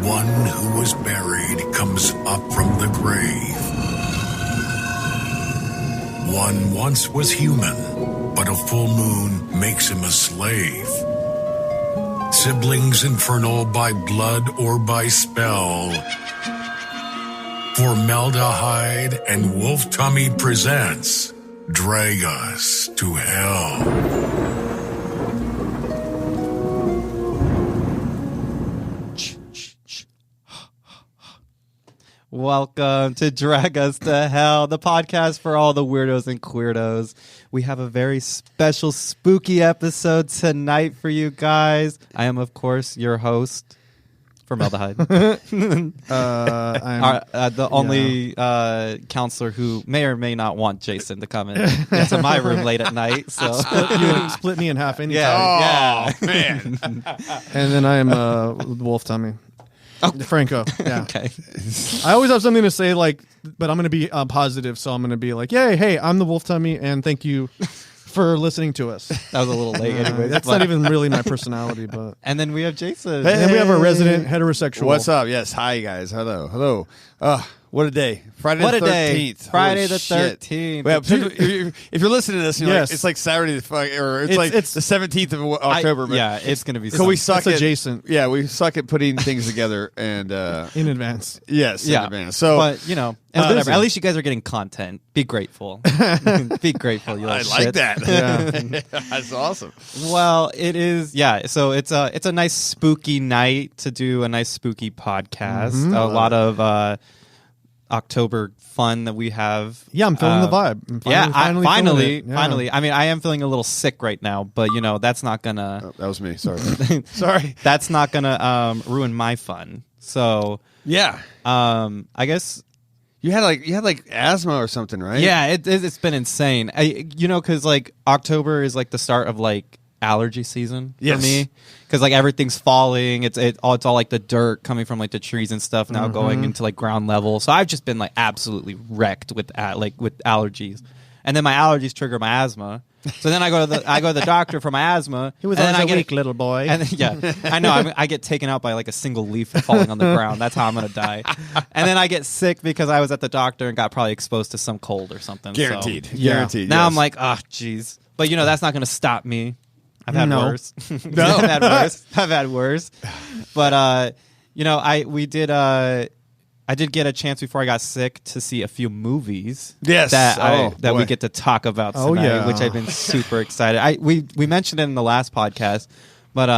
one who was buried comes up from the grave. One once was human, but a full moon makes him a slave. Siblings infernal by blood or by spell. Formaldehyde and Wolf Tummy presents Drag Us to Hell. Welcome to Drag Us to Hell, the podcast for all the weirdos and queerdos. We have a very special spooky episode tonight for you guys. I am, of course, your host, Formaldehyde. I'm the only counselor who may or may not want Jason to come into my room late at night. So split me in half anytime. Yeah, Oh, man. And then I am Wolf Tummy. Oh. Franco. Yeah. Okay. I always have something to say, but I'm going to be positive, so I'm going to be like, "Yay, hey, I'm the Wolf Tummy, and thank you for listening to us." That was a little late anyway. That's not even really my personality, but. And then we have Jason. Hey. And then we have our resident heterosexual. What's up? Yes. Hi, guys. Hello. What a day. Friday What the a day. 13th. Friday Holy the shit. 13th. Well, if you're listening to this, you're Yes. like, it's like Saturday, or it's the 17th of October. But yeah, it's going to be Because we something. suck That's at adjacent. Yeah, we suck at putting things together and In advance. yes, in Yeah. advance. So But, you know, whatever. At least you guys are getting content. Be grateful. Be grateful, you I little like shit. that. Yeah. That's awesome. Well, it is, yeah. So it's a nice spooky night to do a nice spooky podcast. Mm-hmm. A lot of October fun that we have. Yeah, I'm feeling the vibe. I'm Finally. feeling it. Yeah. I mean, I am feeling a little sick right now, but you know that's not gonna. Oh, that was me. Sorry. Sorry. That's not gonna ruin my fun. So Yeah. I guess. You had like asthma or something, right? Yeah, it's been insane. Because like October is like the start of like allergy season for Yes. me, because like everything's falling. It's all like the dirt coming from like the trees and stuff now going into like ground level. So I've just been like absolutely wrecked with allergies, and then my allergies trigger my asthma. So then I go to the doctor for my asthma. He was and then always I a get weak little boy. And then, yeah, I know. I get taken out by like a single leaf falling on the ground. That's how I'm gonna die. And then I get sick because I was at the doctor and got probably exposed to some cold or something. Guaranteed. So, Yeah. Guaranteed. now yes. I'm like, oh, jeez. But that's not gonna stop me. I've had No. worse. I've had worse. But I did get a chance before I got sick to see a few movies. Yes. that we Boy. get to talk about tonight, Oh, yeah. which I've been super excited. We mentioned it in the last podcast, but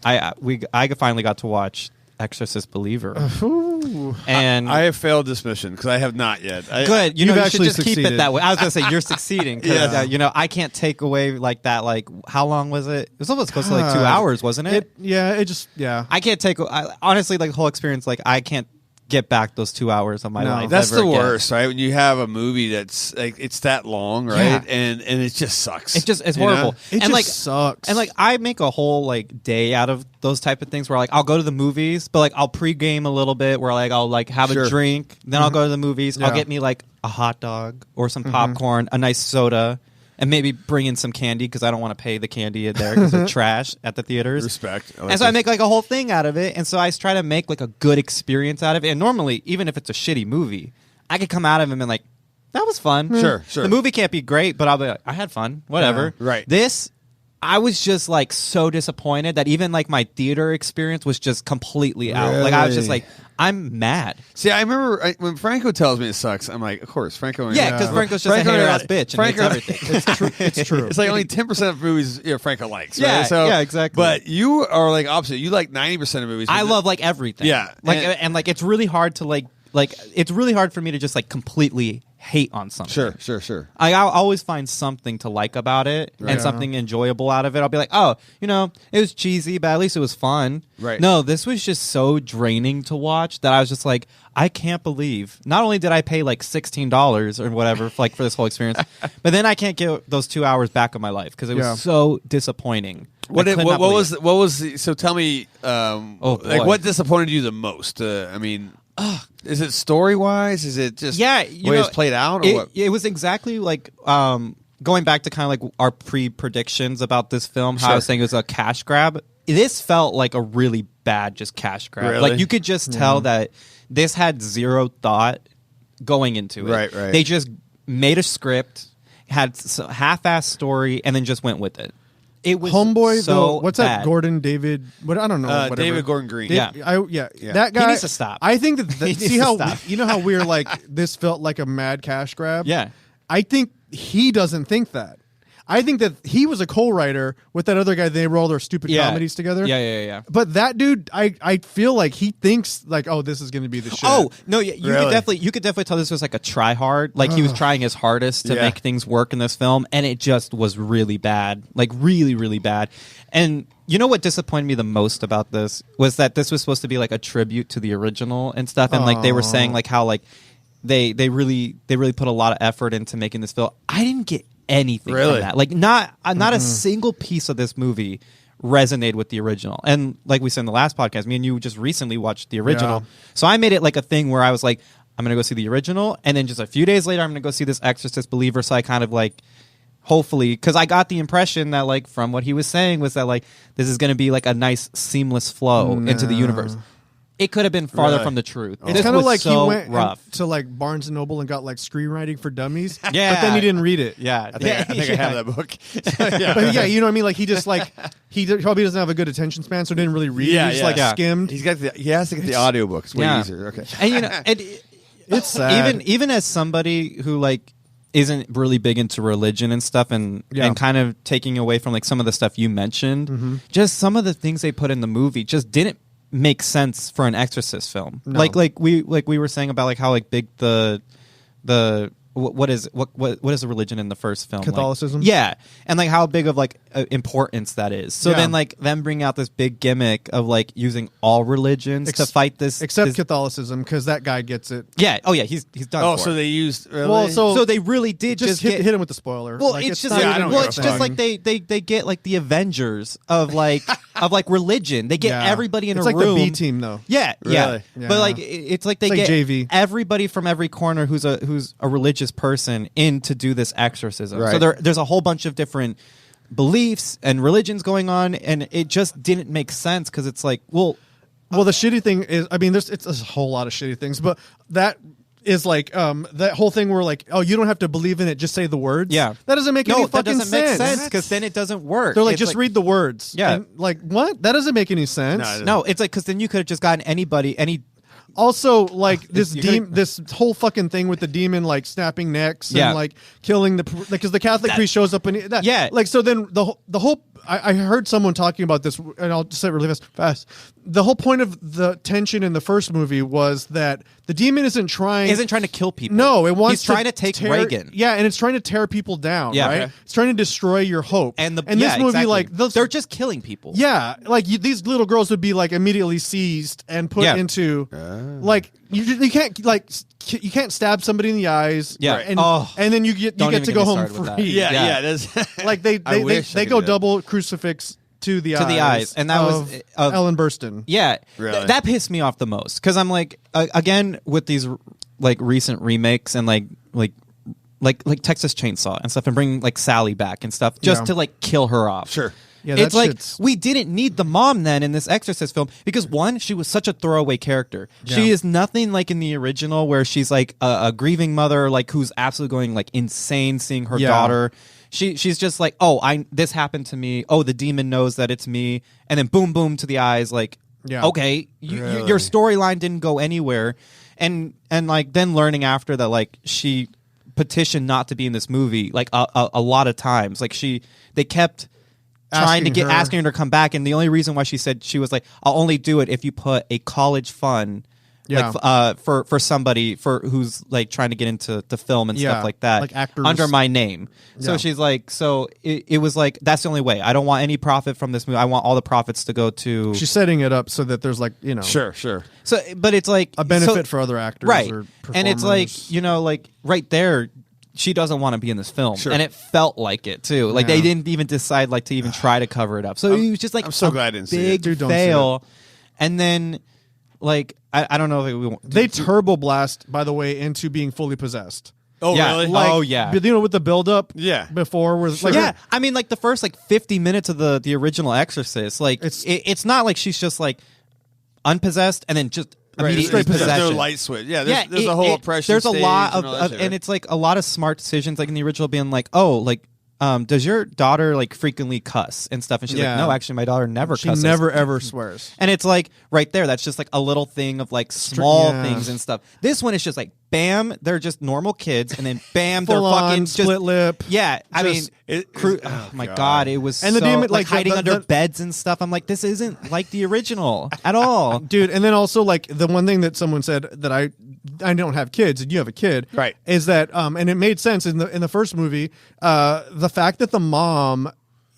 I finally got to watch Exorcist Believer. And I have failed this mission because I have not yet. good. You You've should actually just keep it succeeded. that way. I was going to say you're succeeding. Yeah. I can't take away like that. Like, how long was it? It was almost supposed to like 2 hours, wasn't it? I I can't take. Honestly, like the whole experience, like I can't get back those 2 hours of my No. life. That's ever the again. worst, right? When you have a movie that's like it's that long, right? Yeah. And it just sucks. It's you know? horrible. It and just sucks. And like I make a whole like day out of those type of things where like I'll go to the movies, but like I'll pregame a little bit where like I'll like have Sure. a drink, then I'll go to the movies. I'll Yeah. get me like a hot dog or some popcorn, a nice soda, and maybe bring in some candy because I don't want to pay the candy in there because they're trash at the theaters. Respect. And so I make like a whole thing out of it, and so I try to make like a good experience out of it. And normally, even if it's a shitty movie, I could come out of it and be like, "That was fun." Sure. The movie can't be great, but I'll be like, "I had fun." Whatever. Yeah, right. This, I was just like so disappointed that even like my theater experience was just completely out. Like I was just Really? like, I'm mad. See, I remember when Franco tells me it sucks. I'm like, of course, Franco. Yeah, because Franco's just Franco- a hater ass bitch and Franco- hates everything. it's true. It's like only 10% of movies Franco likes. Yeah, right? So, yeah, exactly. But you are like opposite. You like 90% of movies. I love like everything. Yeah, like and- like it's really hard to like it's really hard for me to just like completely hate on something. Sure. I'll always find something to like about it Yeah. and something enjoyable out of it. I'll be like, oh, it was cheesy, but at least it was fun. Right. No, this was just so draining to watch that I was just like, I can't believe. Not only did I pay like $16 or whatever for this whole experience, but then I can't get those 2 hours back of my life because it was Yeah. so disappointing. What I could not believe it. was so tell me boy. like what disappointed you the most? I mean, is it story wise? Is it just the way it's played out? Or what? It was exactly like going back to kind of like our pre-predictions about this film. How I was saying it was a cash grab. this felt like a really bad just cash grab. Really? Like you could just tell that this had zero thought going into it. Right. They just made a script, had a half-assed story, and then just went with it. It was Homeboy, so though. What's bad. that? Gordon David? What I don't know. Whatever. David Gordon Green. Yeah. That guy He needs to stop. I think that. He needs See to how stop. you know how we're like this felt like a mad cash grab. Yeah. I think he doesn't think that. I think that he was a co-writer with that other guy. They roll their stupid comedies together. Yeah. But that dude, I feel like he thinks like, oh, this is going to be the shit. Oh no, you Really? could definitely tell this was like a try hard. Like he was trying his hardest to make things work in this film, and it just was really bad, like really, really bad. And you know what disappointed me the most about this was that this was supposed to be like a tribute to the original and stuff, and like they were saying like how like they really put a lot of effort into making this film. I didn't get anything Really? from that. Like not a single piece of this movie resonated with the original. And like we said in the last podcast, me and you just recently watched the original. Yeah. So I made it like a thing where I was like, I'm going to go see the original, and then just a few days later I'm going to go see this Exorcist Believer. So I kind of like, hopefully, because I got the impression that like from what he was saying was that like this is going to be like a nice seamless flow into the universe. It could have been farther Really? from the truth. It's This kind of was like so he went rough. to like Barnes and Noble and got like screenwriting for dummies. Yeah. But then he didn't read it. Yeah, I think I have that book. But yeah, you know what I mean? Like he just like probably doesn't have a good attention span, so didn't really read. Yeah, he just yeah. like Yeah. skimmed. He has to get the audiobook. It's way easier. Okay. And you know, It's sad. even as somebody who like isn't really big into religion and stuff, and kind of taking away from like some of the stuff you mentioned, just some of the things they put in the movie just didn't make sense for an Exorcist film. No. Like we were saying about like how like big the what is the religion in the first film? Catholicism? Like, yeah, and like how big of like importance that is. So Yeah. then like them bring out this big gimmick of like using all religions to fight this except this, Catholicism, because that guy gets it. yeah. Oh yeah, he's done. Oh, for so it. they used. Really? Well, So they really did Just get, hit him with the spoiler. well, Like, it's just not yeah, I even don't a give a it's fuck. just like they get like the Avengers of like of like religion. They get Yeah. everybody in it's a like room. the B team though. Yeah, Really? Yeah. But like it's like they It's like get JV. everybody from every corner who's a religious person in to do this exorcism. Right. So there's a whole bunch of different beliefs and religions going on, and it just didn't make sense because it's like, well, Well, the shitty thing is, I mean, it's a whole lot of shitty things, but that is like that whole thing where like, oh, you don't have to believe in it, just say the words. Yeah. That doesn't make any no, that fucking doesn't make sense because then it doesn't work. They're like, It's just read the words. Yeah. And, like, what? That doesn't make any sense. No, it doesn't. No, it's like because then you could have just gotten anybody any. Also, like this You could've- this whole fucking thing with the demon like snapping necks Yeah. and like killing the because the Catholic priest shows up and that, Yeah. like so then the whole I heard someone talking about this and I'll just say it really fast. The whole point of the tension in the first movie was that the demon isn't trying to kill people. No, it wants He's trying to take tear, Reagan. Yeah, and it's trying to tear people down. Yeah. Right. Okay. It's trying to destroy your hope. And this yeah, movie exactly. like they're just killing people. yeah, like these little girls would be like immediately seized and put Yeah. into like you can't like you can't stab somebody in the eyes. Yeah. and, Oh. and then you get Don't to even go get me home started with that. free. Yeah, Yeah. yeah. That's like they I wish I they could go do that. double crucifix to the eyes and that was of Ellen Burstyn. Yeah, Really? that pissed me off the most because I'm like, again with these like recent remakes and like Texas Chainsaw and stuff, and bringing like Sally back and stuff just Yeah. to like kill her off. Sure. Yeah, that it's like shit's- we didn't need the mom then in this Exorcist film because one, she was such a throwaway character. She Yeah. is nothing like in the original where she's like a grieving mother, like who's absolutely going like insane seeing her Yeah. daughter. She's just like, oh, this happened to me. Oh, the demon knows that it's me, and then boom, boom to the eyes. Like, Yeah. okay, your storyline didn't go anywhere, and like then learning after that, like she petitioned not to be in this movie, like a lot of times, like they kept trying to asking her to come back, and the only reason why she said she was like, I'll only do it if you put a college fund. Yeah. Like for somebody who's like trying to get into the film and Yeah, stuff like that, like actors. under my name. So Yeah. she's like, so it was like that's the only way. I don't want any profit from this movie. I want all the profits to go to. She's setting it up so that there's like sure. So, but it's like a benefit for other actors, right? or And it's like performers. like right there. She doesn't want to be in this film, Sure. and it felt like it too. Like they Yeah. didn't even decide like to even try to cover it up. So it was just like I'm so a glad I didn't see big it. Dude, don't see fail. And then like I don't know if they turbo blast, by the way, into being fully possessed. Oh, Yeah. really? Like, Oh, yeah. You know, with the build up. Yeah. Before was like, Yeah, I mean, like the first 50 minutes of the original Exorcist, like it's not like she's just like unpossessed and then just immediately There's possession. no light switch. Yeah, there's a whole oppression. There's a lot stage of and it's like a lot of smart decisions, like in the original, being like, oh, like. Does your daughter like frequently cuss and stuff? And she's like, no, actually, my daughter never cusses. She never ever swears. And it's like right there. That's just like a little thing of like small things and stuff. This one is just like, bam, they're just normal kids, and then bam, they're fucking split lip. Yeah, I mean, oh my god, it was and the demon like hiding under beds and stuff. I'm like, this isn't like the original at all, dude. And then also like the one thing that someone said that I don't have kids and you have a kid, right? Is that and it made sense in the first movie, the fact that the mom.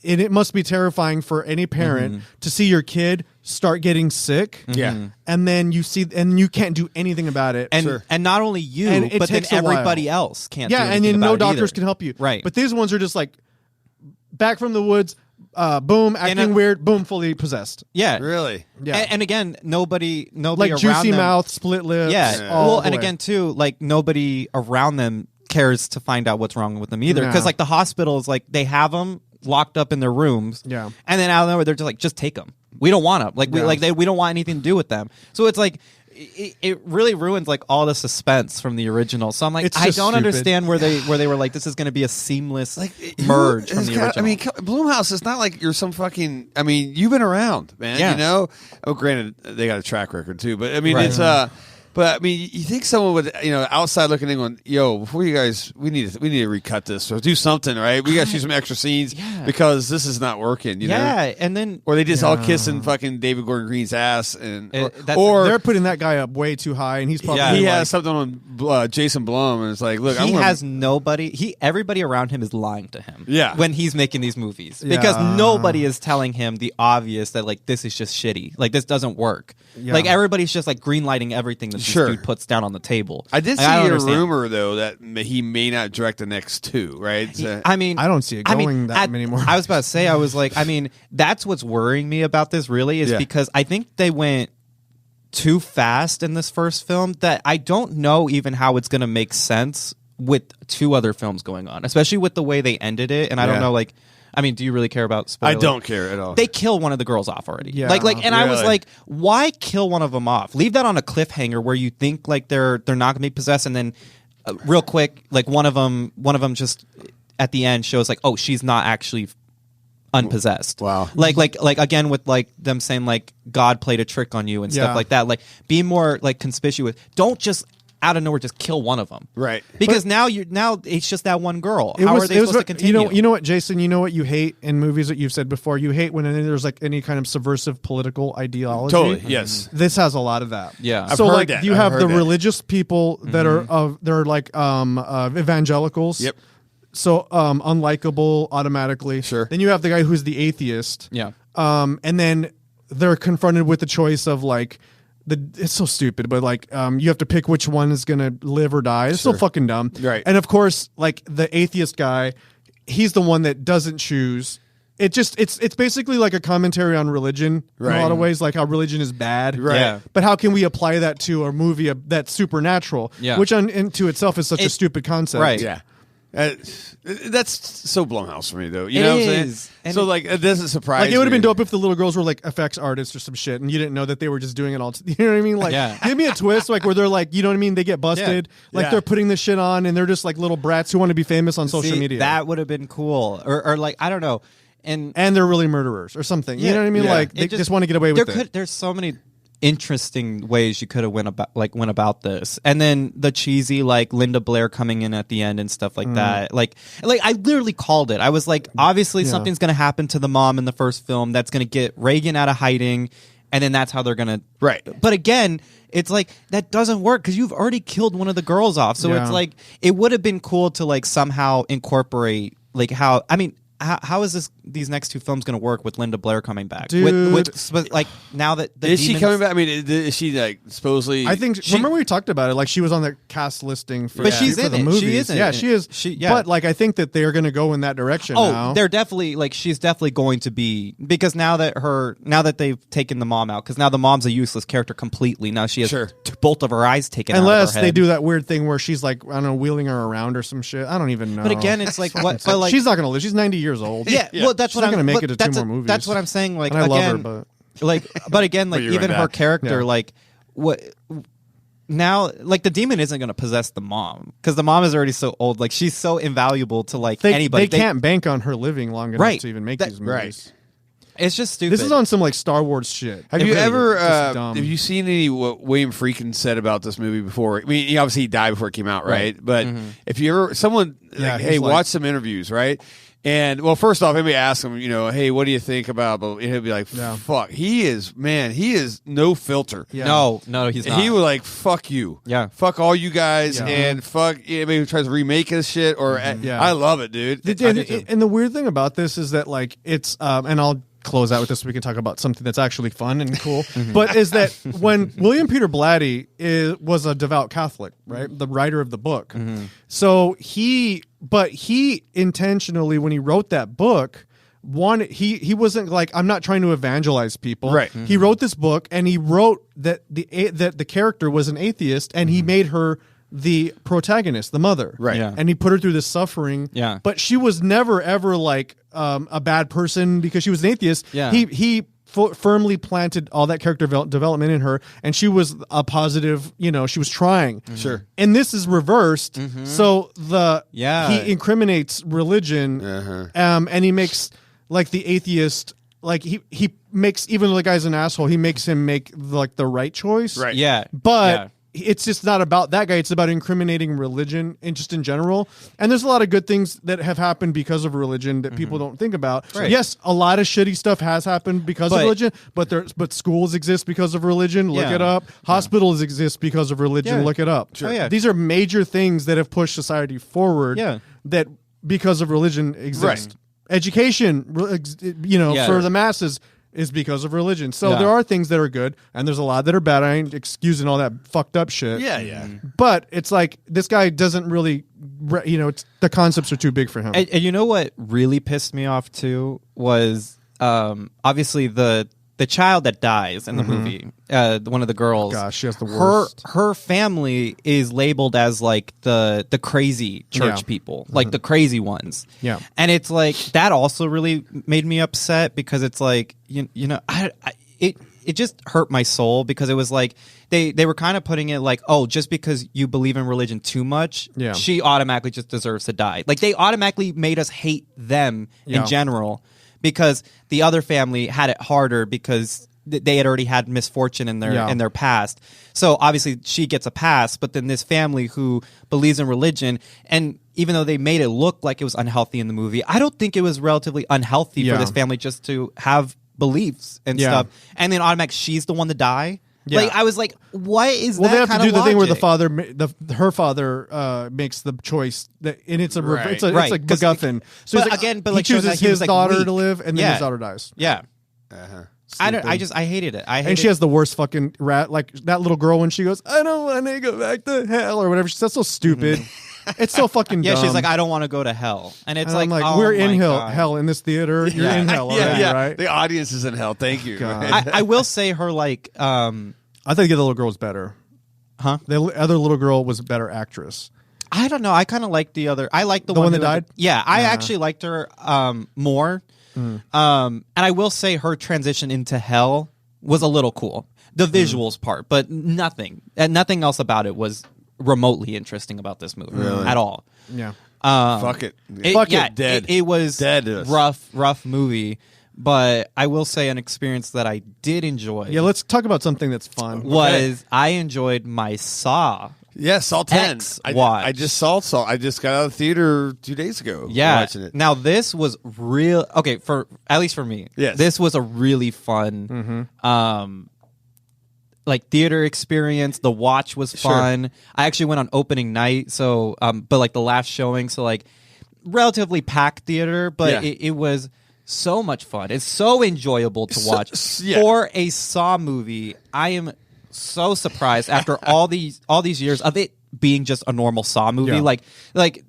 And it must be terrifying for any parent to see your kid start getting sick. Yeah. And then you can't do anything about it. And and not only you, but then everybody else can't do anything and then no doctors either. can help you. Right. But these ones are just like back from the woods, boom, acting weird, boom, fully possessed. Yeah. Really? Yeah. And again, nobody like around juicy them, mouth, split lips. Yeah. all Well, the and way. again too, like nobody around them cares to find out what's wrong with them either, because No. like the hospitals, like they have them locked up in their rooms. Yeah. And then out of nowhere, they're just like, just take them. We don't want them. Like we don't want anything to do with them. So it's like. It really ruins like all the suspense from the original. So I'm like, I don't understand where they were like, this is going to be a seamless merge from the original. I mean, Blumhouse is not like you're some fucking. I mean, you've been around, man. Yeah. You know. Oh, granted, they got a track record too, but I mean, Right. it's But I mean, you think someone would, outside looking in, going, "Yo, before you guys, we need to recut this or do something, right? We got to shoot some extra scenes because this is not working." You know? And then or they just all kissing fucking David Gordon Green's ass, and or they're putting that guy up way too high, and he's probably he has something on Jason Blum, and it's like, look, he has nobody. Everybody around him is lying to him. Yeah. When he's making these movies, because nobody is telling him the obvious that like this is just shitty, like this doesn't work. Yeah. Like everybody's just like greenlighting everything that this dude puts down on the table. I did see a rumor though that he may not direct the next two. Right? I mean, I don't see it going that many more. I was about to say, I was like, I mean, that's what's worrying me about this. Really, is because I think they went too fast in this first film that I don't know even how it's going to make sense with two other films going on, especially with the way they ended it. And I don't know, like. I mean, do you really care about spoilers? I don't care at all. They kill one of the girls off already. Yeah. And I was like, why kill one of them off? Leave that on a cliffhanger where you think like they're not going to be possessed, and then real quick, like one of them just at the end shows like, oh, she's not actually unpossessed. Wow. Like again with like them saying like God played a trick on you and stuff like that. Like be more like conspicuous. Don't just out of nowhere just kill one of them, right? Because now it's just that one girl. How are they supposed to continue? You know what, Jason? You know what you hate in movies that you've said before. You hate when there's like any kind of subversive political ideology. Totally, yes. This has a lot of that. Yeah. So like you have the that. religious people that they're like evangelicals. Yep. So unlikable automatically. Sure. Then you have the guy who's the atheist. Yeah. And then they're confronted with the choice of like. It's so stupid, but like you have to pick which one is gonna live or die. It's so fucking dumb, right? And of course, like the atheist guy, he's the one that doesn't choose. It's basically like a commentary on religion in a lot of ways, like how religion is bad, right? Yeah. But how can we apply that to a movie that's supernatural, which into itself is such a stupid concept, right? Yeah. That's so Blumhouse for me, though. You know what I'm saying? And so, like, it doesn't surprise me. Like, it would have been dope if the little girls were, like, effects artists or some shit, and you didn't know that they were just doing it all. You know what I mean? Like, give me a twist, like, where they're, like, you know what I mean? They get busted. Like, they're putting this shit on, and they're just, like, little brats who want to be famous on social media. That would have been cool. Or, like, I don't know. And they're really murderers or something. You know what I mean? Like, they just want to get away with it. There's so many interesting ways you could have went about this, and then the cheesy like Linda Blair coming in at the end and stuff like that. Like I literally called it. I was like, obviously something's going to happen to the mom in the first film that's going to get Reagan out of hiding, and then that's how they're going to But again, it's like that doesn't work because you've already killed one of the girls off. So it's like it would have been cool to like somehow incorporate like how I mean. How is this these next two films going to work with Linda Blair coming back? Dude. Like now that is she coming back? I mean, is she like supposedly? I think remember we talked about it. Like she was on the cast listing for, but she's for in the it. movies. She is in yeah, it. she is. But like I think that they're going to go in that direction. now. They're definitely like she's definitely going to be because now that they've taken the mom out because now the mom's a useless character completely. Now she has both of her eyes taken out unless of her they head. do that weird thing where she's like I don't know wheeling her around or some shit. I don't even know. But again, it's like what? But like she's not going to live. She's 90 years old. Yeah, well, that's she's what not I'm going to make but it to two that's more movies. That's what I'm saying. Like and I again, love her, but again, like you're even right her back. character, like what now, like the demon isn't going to possess the mom because the mom is already so old. Like she's so invaluable to like anybody. They can't bank on her living long enough to even make these movies. Right. It's just stupid. This is on some like Star Wars shit. Have you ever dumb. have you seen any what William Friedkin said about this movie before? I mean, he obviously died before it came out, right? But if you ever someone like, hey, watch some interviews, right? And well, first off, maybe ask him, hey, what do you think about? But he'll be like, fuck, he is no filter. Yeah. No, he's not. He was like, fuck you, fuck all you guys, and fuck maybe he tries to remake his shit. Or I love it, dude. And the weird thing about this is that like it's and I'll close out with this so we can talk about something that's actually fun and cool. But is that when William Peter Blatty was a devout Catholic, right? The writer of the book. So he intentionally, when he wrote that book, he wasn't like, I'm not trying to evangelize people. Right. He wrote this book and he wrote that the character was an atheist and he made her the protagonist, the mother. Right. Yeah. And he put her through this suffering. Yeah. But she was never ever like a bad person because she was an atheist. Yeah. He firmly planted all that character development in her, and she was a positive. She was trying. Sure. And this is reversed. So he incriminates religion, and he makes like the atheist. Like he makes, even though the guy's an asshole, he makes him make like the right choice. Right. Yeah. But it's just not about that guy. It's about incriminating religion and just in general. And there's a lot of good things that have happened because of religion that people don't think about. Right. Yes, a lot of shitty stuff has happened because of religion, but schools exist because of religion. Look it up. Hospitals exist because of religion. Yeah. Look it up. Sure. Oh, yeah. These are major things that have pushed society forward. Yeah. That because of religion exist. Education, for the masses is because of religion. So there are things that are good, and there's a lot that are bad. I ain't excusing all that fucked up shit. Yeah. But it's like this guy doesn't really, the concepts are too big for him. And you know what really pissed me off too was obviously the child that dies in the movie, one of the girls. Gosh, she has the worst. Her family is labeled as like the crazy church people, like the crazy ones. Yeah, and it's like that also really made me upset because it's like it just hurt my soul because it was like they were kind of putting it like, oh, just because you believe in religion too much, she automatically just deserves to die. Like they automatically made us hate them in general. Because the other family had it harder because they had already had misfortune in their past. So obviously she gets a pass, but then this family who believes in religion, and even though they made it look like it was unhealthy in the movie, I don't think it was relatively unhealthy for this family just to have beliefs and stuff. And then automatically she's the one to die. Yeah. Like I was like, what is that? Well, they have to do the thing where the logic? her father makes the choice, and it's a it's like MacGuffin. So but he chooses his daughter to live, and then his daughter dies. Yeah. I hated it. And she has the worst fucking rat, like that little girl when she goes, I don't want to go back to hell or whatever. That's so stupid. It's so fucking dumb. Yeah, she's like, I don't want to go to hell. And it's I'm like oh we're in God. hell in this theater. You're in hell already, right? The audience is in hell. Thank you. I will say her like I think the little girl was better. Huh? The other little girl was a better actress. I don't know. I kind of like the other. I like the one that died. Yeah, I actually liked her more. And I will say her transition into hell was a little cool. The visuals part, but nothing else about it was remotely interesting about this movie at all. Yeah. Fuck it. Fuck it. Dead. It was dead. Rough movie. But I will say an experience that I did enjoy. Yeah, let's talk about something that's fun. I enjoyed my Saw. Yeah, Saw 10. Watch. I just saw Saw. I just got out of the theater 2 days ago. Yeah. Watching it. Now this was real. Okay, at least for me. Yes. This was a really fun like theater experience. The watch was fun. Sure. I actually went on opening night, but like the last showing, so like relatively packed theater, but it was so much fun. It's so enjoyable to watch. For a Saw movie, I am so surprised after all these years of it being just a normal Saw movie. Yeah. Like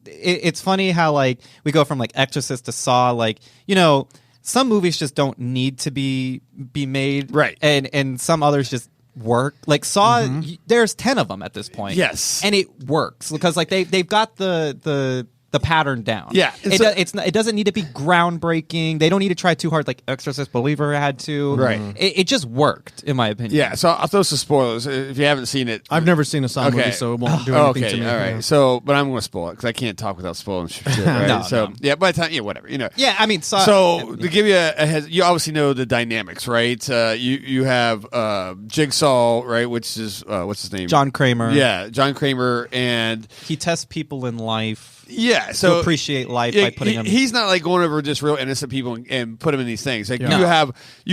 it's funny how like we go from like Exorcist to Saw. Like, you know, some movies just don't need to be made, right? And some others just work. Like Saw, there's 10 of them at this point. Yes, and it works because like they've got the pattern down. Yeah, it doesn't need to be groundbreaking. They don't need to try too hard like Exorcist Believer had to. Right. It just worked in my opinion. Yeah. So I'll throw some spoilers if you haven't seen it. I've never seen a Saw movie, so it won't do anything to me. All right. So, but I'm going to spoil it because I can't talk without spoiling shit. Right? No. Yeah. By the time, whatever. You know. Yeah. I mean, Saw. So to give you you obviously know the dynamics, right? You have Jigsaw, right? Which is what's his name? John Kramer. Yeah, John Kramer, and he tests people in life. Yeah, so to appreciate life by putting him. He's not like going over just real innocent people and put them in these things. Like you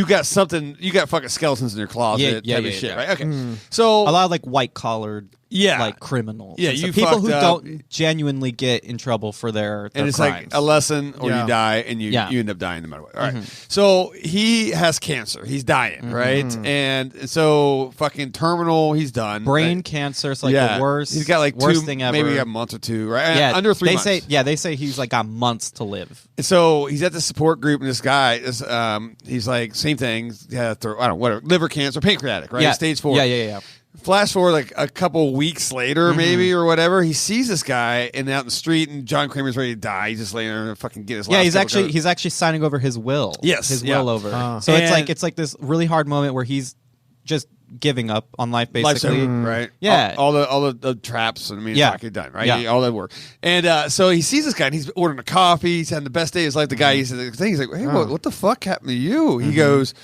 got fucking skeletons in your closet, type of shit, right? Okay, so a lot of like white collared, like criminals. Yeah, you people who up. don't genuinely get in trouble for their and it's crimes. like a lesson, or you die, and you end up dying no matter what. All right, so he has cancer. He's dying, right? And so fucking terminal. He's done. Brain cancer. It's like the worst. He's got like worst thing ever. Maybe a month or two, right? Yeah, under 3 months. They say he's like got months to live. And so he's at the support group, and this guy is, he's like, same thing. I don't know, whatever, liver cancer, pancreatic, right? Yeah. Stage 4. Yeah. Flash forward like a couple weeks later, maybe, or whatever. He sees this guy and out in the street, and John Kramer's ready to die. He's just laying there and fucking get his last. Yeah, he's actually signing over his will. Yes, his will over. So it's like this really hard moment where he's just giving up on life, basically. Right? Yeah. All the traps. I mean, it's fucking done, right? Yeah. All that work. And so he sees this guy, and he's ordering a coffee. He's having the best day of his life. The guy, he's like, "Hey, what the fuck happened to you?" He goes,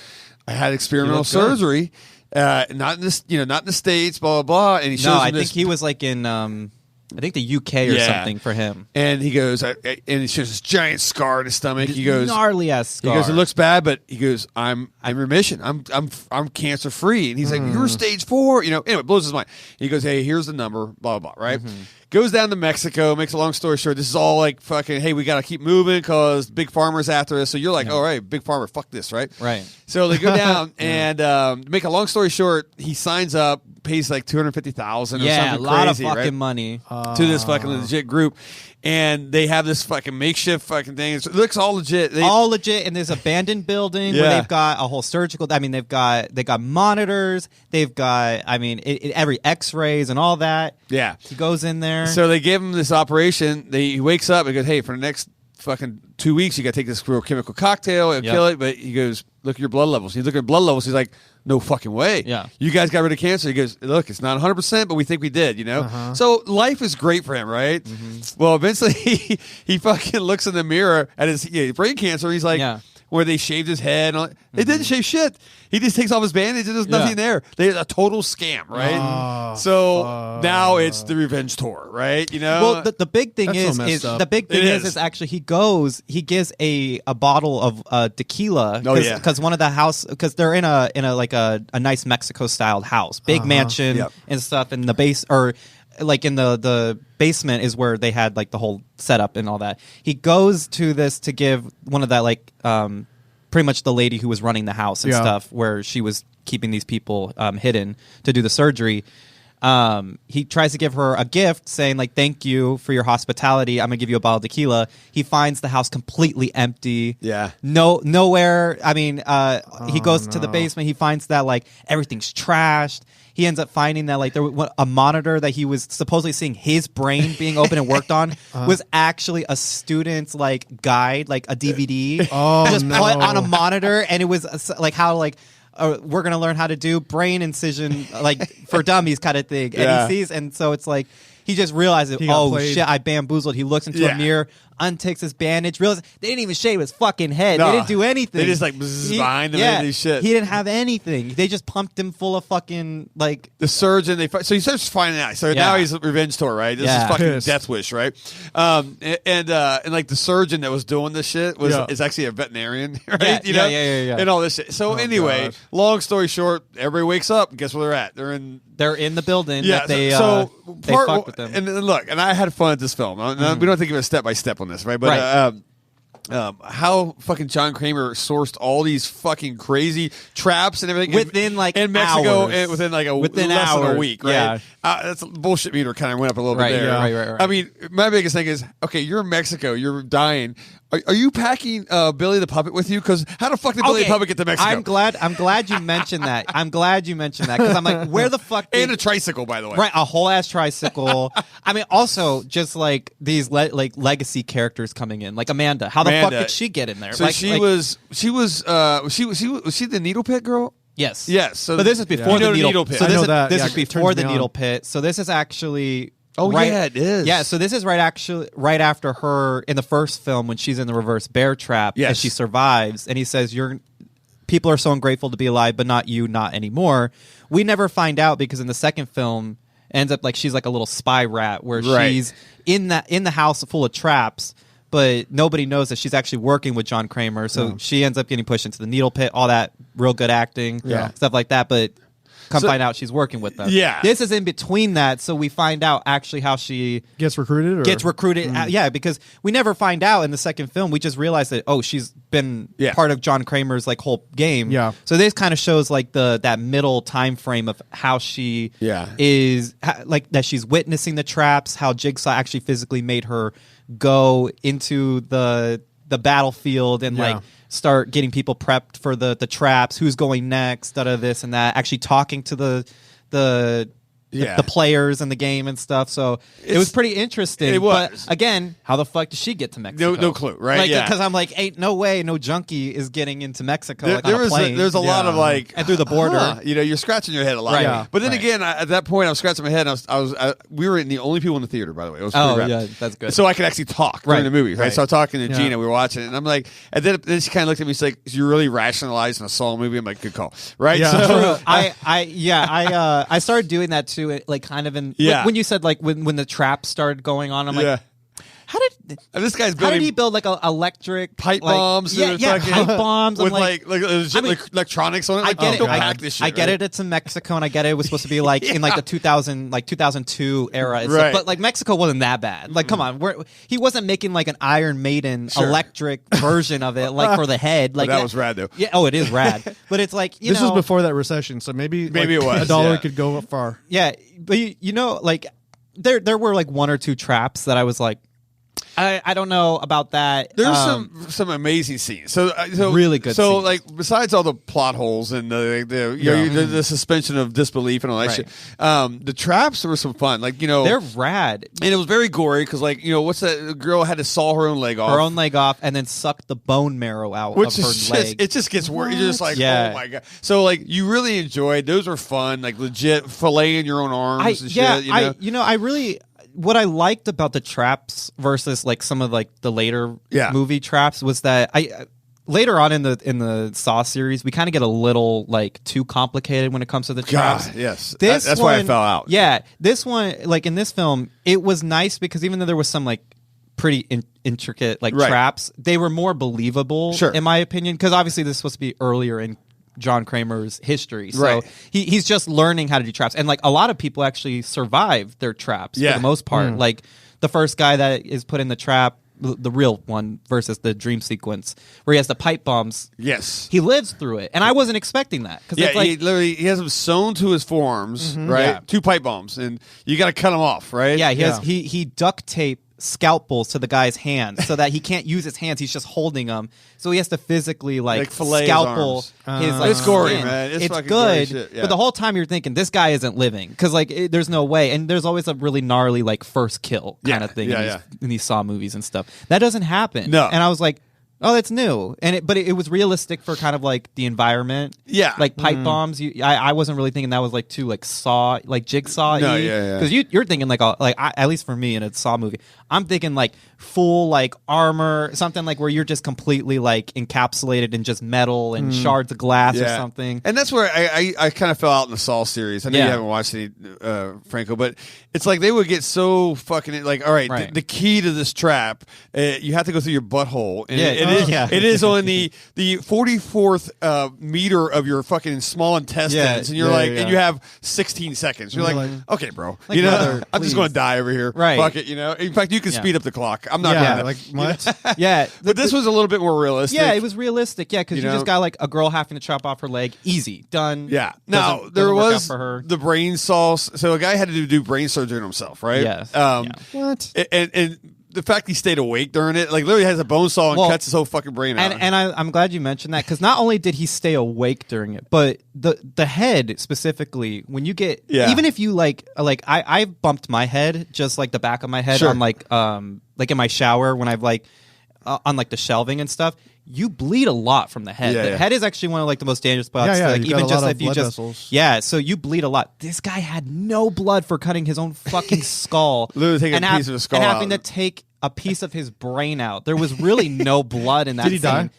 "I had experimental surgery." Not in this, not in the States, blah blah blah. And he shows. I think he was like in, I think the UK or something for him. And he goes, and he shows this giant scar in his stomach. He goes, gnarly ass scar. He goes, it looks bad, but he goes, I'm in remission. I'm cancer free. And he's like, you're stage 4. Anyway, it blows his mind. He goes, hey, here's the number, blah blah blah. Right. Goes down to Mexico. Makes a long story short, this is all like fucking. Hey, we got to keep moving because Big Pharma's after us. So you're like, all right, Big Pharma, fuck this, right? Right. So they go down and to make a long story short, he signs up, pays like $250,000 or something crazy, a lot of fucking right? money to this fucking legit group. And they have this fucking makeshift fucking thing. It looks all legit. All legit. And there's abandoned building where they've got a whole surgical. I mean, they got monitors. They've got, every X-rays and all that. Yeah. He goes in there. So they give him this operation. He wakes up and goes, hey, for the next fucking 2 weeks, you got to take this real chemical cocktail and kill it. But he goes, look at your blood levels. He's looking at blood levels. He's like, no fucking way. Yeah. You guys got rid of cancer. He goes, look, it's not 100%, but we think we did, So life is great for him, right? Well, eventually he fucking looks in the mirror at his brain cancer. And he's like, where they shaved his head. And they didn't shave shit. He just takes off his bandage and there's nothing there. They're a total scam, right? So now it's the revenge tour, right? Well, the big thing is actually he gives a bottle of tequila because one of the house because they're in a like a nice Mexico styled house, big mansion and stuff, and the base or like in the basement is where they had like the whole setup and all that. He goes to this to give one of that like pretty much the lady who was running the house and stuff where she was keeping these people hidden to do the surgery. He tries to give her a gift saying like, thank you for your hospitality. I'm gonna give you a bottle of tequila. He finds the house completely empty. Yeah. Nowhere. He goes to the basement. He finds that like everything's trashed. He ends up finding that like there was a monitor that he was supposedly seeing his brain being open and worked on was actually a student's like guide, like a DVD, put on a monitor, and it was like how like we're gonna learn how to do brain incision like for dummies kind of thing. And he sees, and so it's like he just realizes, shit, I bamboozled. He looks into a mirror, untakes his bandage, realizes they didn't even shave his fucking head. They didn't do anything. They just like behind him and this shit. He didn't have anything. They just pumped him full of fucking like the surgeon. So he starts finding out. So now he's a revenge tour, right? This is fucking death wish, right? And like the surgeon that was doing this shit is actually a veterinarian, right? Yeah, and all this shit. So anyway, long story short, everybody wakes up. And guess where they're at? They're in the building. Yeah. That they fucked with them. And look, and I had fun at this film. We don't have to give it a step by step on this, right? But how fucking John Kramer sourced all these fucking crazy traps and everything within like in Mexico hours. Within like within less hours. than a week, right? Yeah. That's bullshit meter kind of went up a little bit there. Right. I mean, my biggest thing is, okay, you're in Mexico, you're dying. Are you packing Billy the Puppet with you? Because how the fuck did Billy the Puppet get to Mexico? I'm glad you mentioned that. Because I'm like, where the fuck? And a tricycle, by the way. Right, a whole ass tricycle. I mean, also just like these like legacy characters coming in, like Amanda. How the fuck did she get in there? So was she the needle pit girl? Yes. So this is before the needle pit. So this is before the needle on. Pit. So this is actually. Yeah, it is. Yeah, so this is right after her in the first film when she's in the reverse bear trap and she survives, and he says, people are so ungrateful to be alive, but not you, not anymore. We never find out because in the second film it ends up like she's like a little spy rat where she's in the house full of traps, but nobody knows that she's actually working with John Kramer. So she ends up getting pushed into the needle pit, all that real good acting, stuff like that, but find out she's working with them. Yeah. This is in between that, so we find out actually how she gets recruited. Because we never find out in the second film. We just realize that she's been part of John Kramer's like whole game. Yeah. So this kind of shows like that middle time frame of how she is like that she's witnessing the traps, how Jigsaw actually physically made her go into the battlefield and like start getting people prepped for the traps, who's going next, this and that, actually talking to the players in the game and stuff. So it was pretty interesting. It was. But again, how the fuck did she get to Mexico? No clue, right? Because I'm like, ain't no way no junkie is getting into Mexico There's a lot of like and through the border. You're scratching your head a lot. Right. Yeah. But then again, at that point, I was scratching my head. And we were the only people in the theater, by the way. It was that's good. So I could actually talk during the movie, right? So I'm talking to Gina, we were watching it, and I'm like, and then she kind of looked at me, she's like, "You're really rationalizing a Saw movie." I'm like, "Good call," right? Yeah. So, I started doing that too, like kind of when you said like when the traps started going on, I'm like, how did he build like a electric pipe bombs? Pipe bombs with like electronics on it. I get it. I get it. It's in Mexico, and I get it. It was supposed to be like in like the 2002 era, right? But like Mexico wasn't that bad. Like, come on, he wasn't making like an Iron Maiden electric version of it, like for the head. Like that was rad though. Yeah. Oh, it is rad. But it's like this was before that recession, so maybe it was $1 could go far. Yeah, but like there were like one or two traps that I was like, I don't know about that. There's some amazing scenes. So really good. So scenes. like besides all the plot holes and the suspension of disbelief and all that shit, the traps were some fun. Like they're rad, and it was very gory because like what's that? The girl had to saw her own leg off, and then suck the bone marrow out of her leg. It just gets worse. You're just like, oh my god. So like you really enjoyed those. Were fun. Like legit filleting your own arms and shit. I really. What I liked about the traps versus like some of like the later movie traps was that later on in the Saw series we kind of get a little like too complicated when it comes to the traps. God, yes, that's why I fell out. Yeah, this one like in this film it was nice because even though there was some like pretty intricate like traps, they were more believable in my opinion because obviously this is supposed to be earlier in John Kramer's history. So he's just learning how to do traps. And like a lot of people actually survive their traps for the most part. Like the first guy that is put in the trap, the real one versus the dream sequence where he has the pipe bombs. Yes. He lives through it. And I wasn't expecting that. Yeah, it's like, he has them sewn to his forearms, right? Yeah. 2 pipe bombs. And you got to cut them off, right? Yeah, he duct tape scalpels to the guy's hands so that he can't use his hands. He's just holding them. So he has to physically like scalpel his like, it's gory, skin. man. It's fucking good, shit. Yeah. But the whole time you're thinking this guy isn't living because like there's no way. And there's always a really gnarly like first kill kind of thing in these Saw movies and stuff. That doesn't happen. No. And I was like, oh, that's new, but it was realistic for kind of like the environment. Yeah, like pipe bombs. I wasn't really thinking that was like too like Saw, like Jigsaw. No, because you're thinking like at least for me in a Saw movie, I'm thinking like full like armor, something like where you're just completely like encapsulated in just metal and shards of glass or something. And that's where I kind of fell out in the Saw series. I know you haven't watched any, Franco, but it's like they would get so fucking like, all right, the key to this trap, you have to go through your butthole, and It is on the 44th meter of your fucking small intestines, and you're and you have 16 seconds. You're like, okay, bro, like, brother, I'm just going to die over here. Right? Fuck it, In fact, you can speed up the clock. I'm not going to like what? but this was a little bit more realistic. Yeah, it was realistic. Yeah, because you just got like a girl having to chop off her leg. Easy, done. Yeah. Now there was the brain sauce. So a guy had to do brain surgery on himself, right? Yes. What? And the fact he stayed awake during it, like literally has a bone saw and cuts his whole fucking brain out. And I'm glad you mentioned that, because not only did he stay awake during it, but the head specifically, when you get even if you I bumped my head, just like the back of my head on like in my shower when I've like on like the shelving and stuff. You bleed a lot from the head. The head is actually one of like the most dangerous spots. Yeah, like, even just if you just vessels. so you bleed a lot. This guy had no blood for cutting his own fucking skull. Literally taking a piece of his skull and out. having to take a piece of his brain out. There was really no blood in that. Did he scene. die?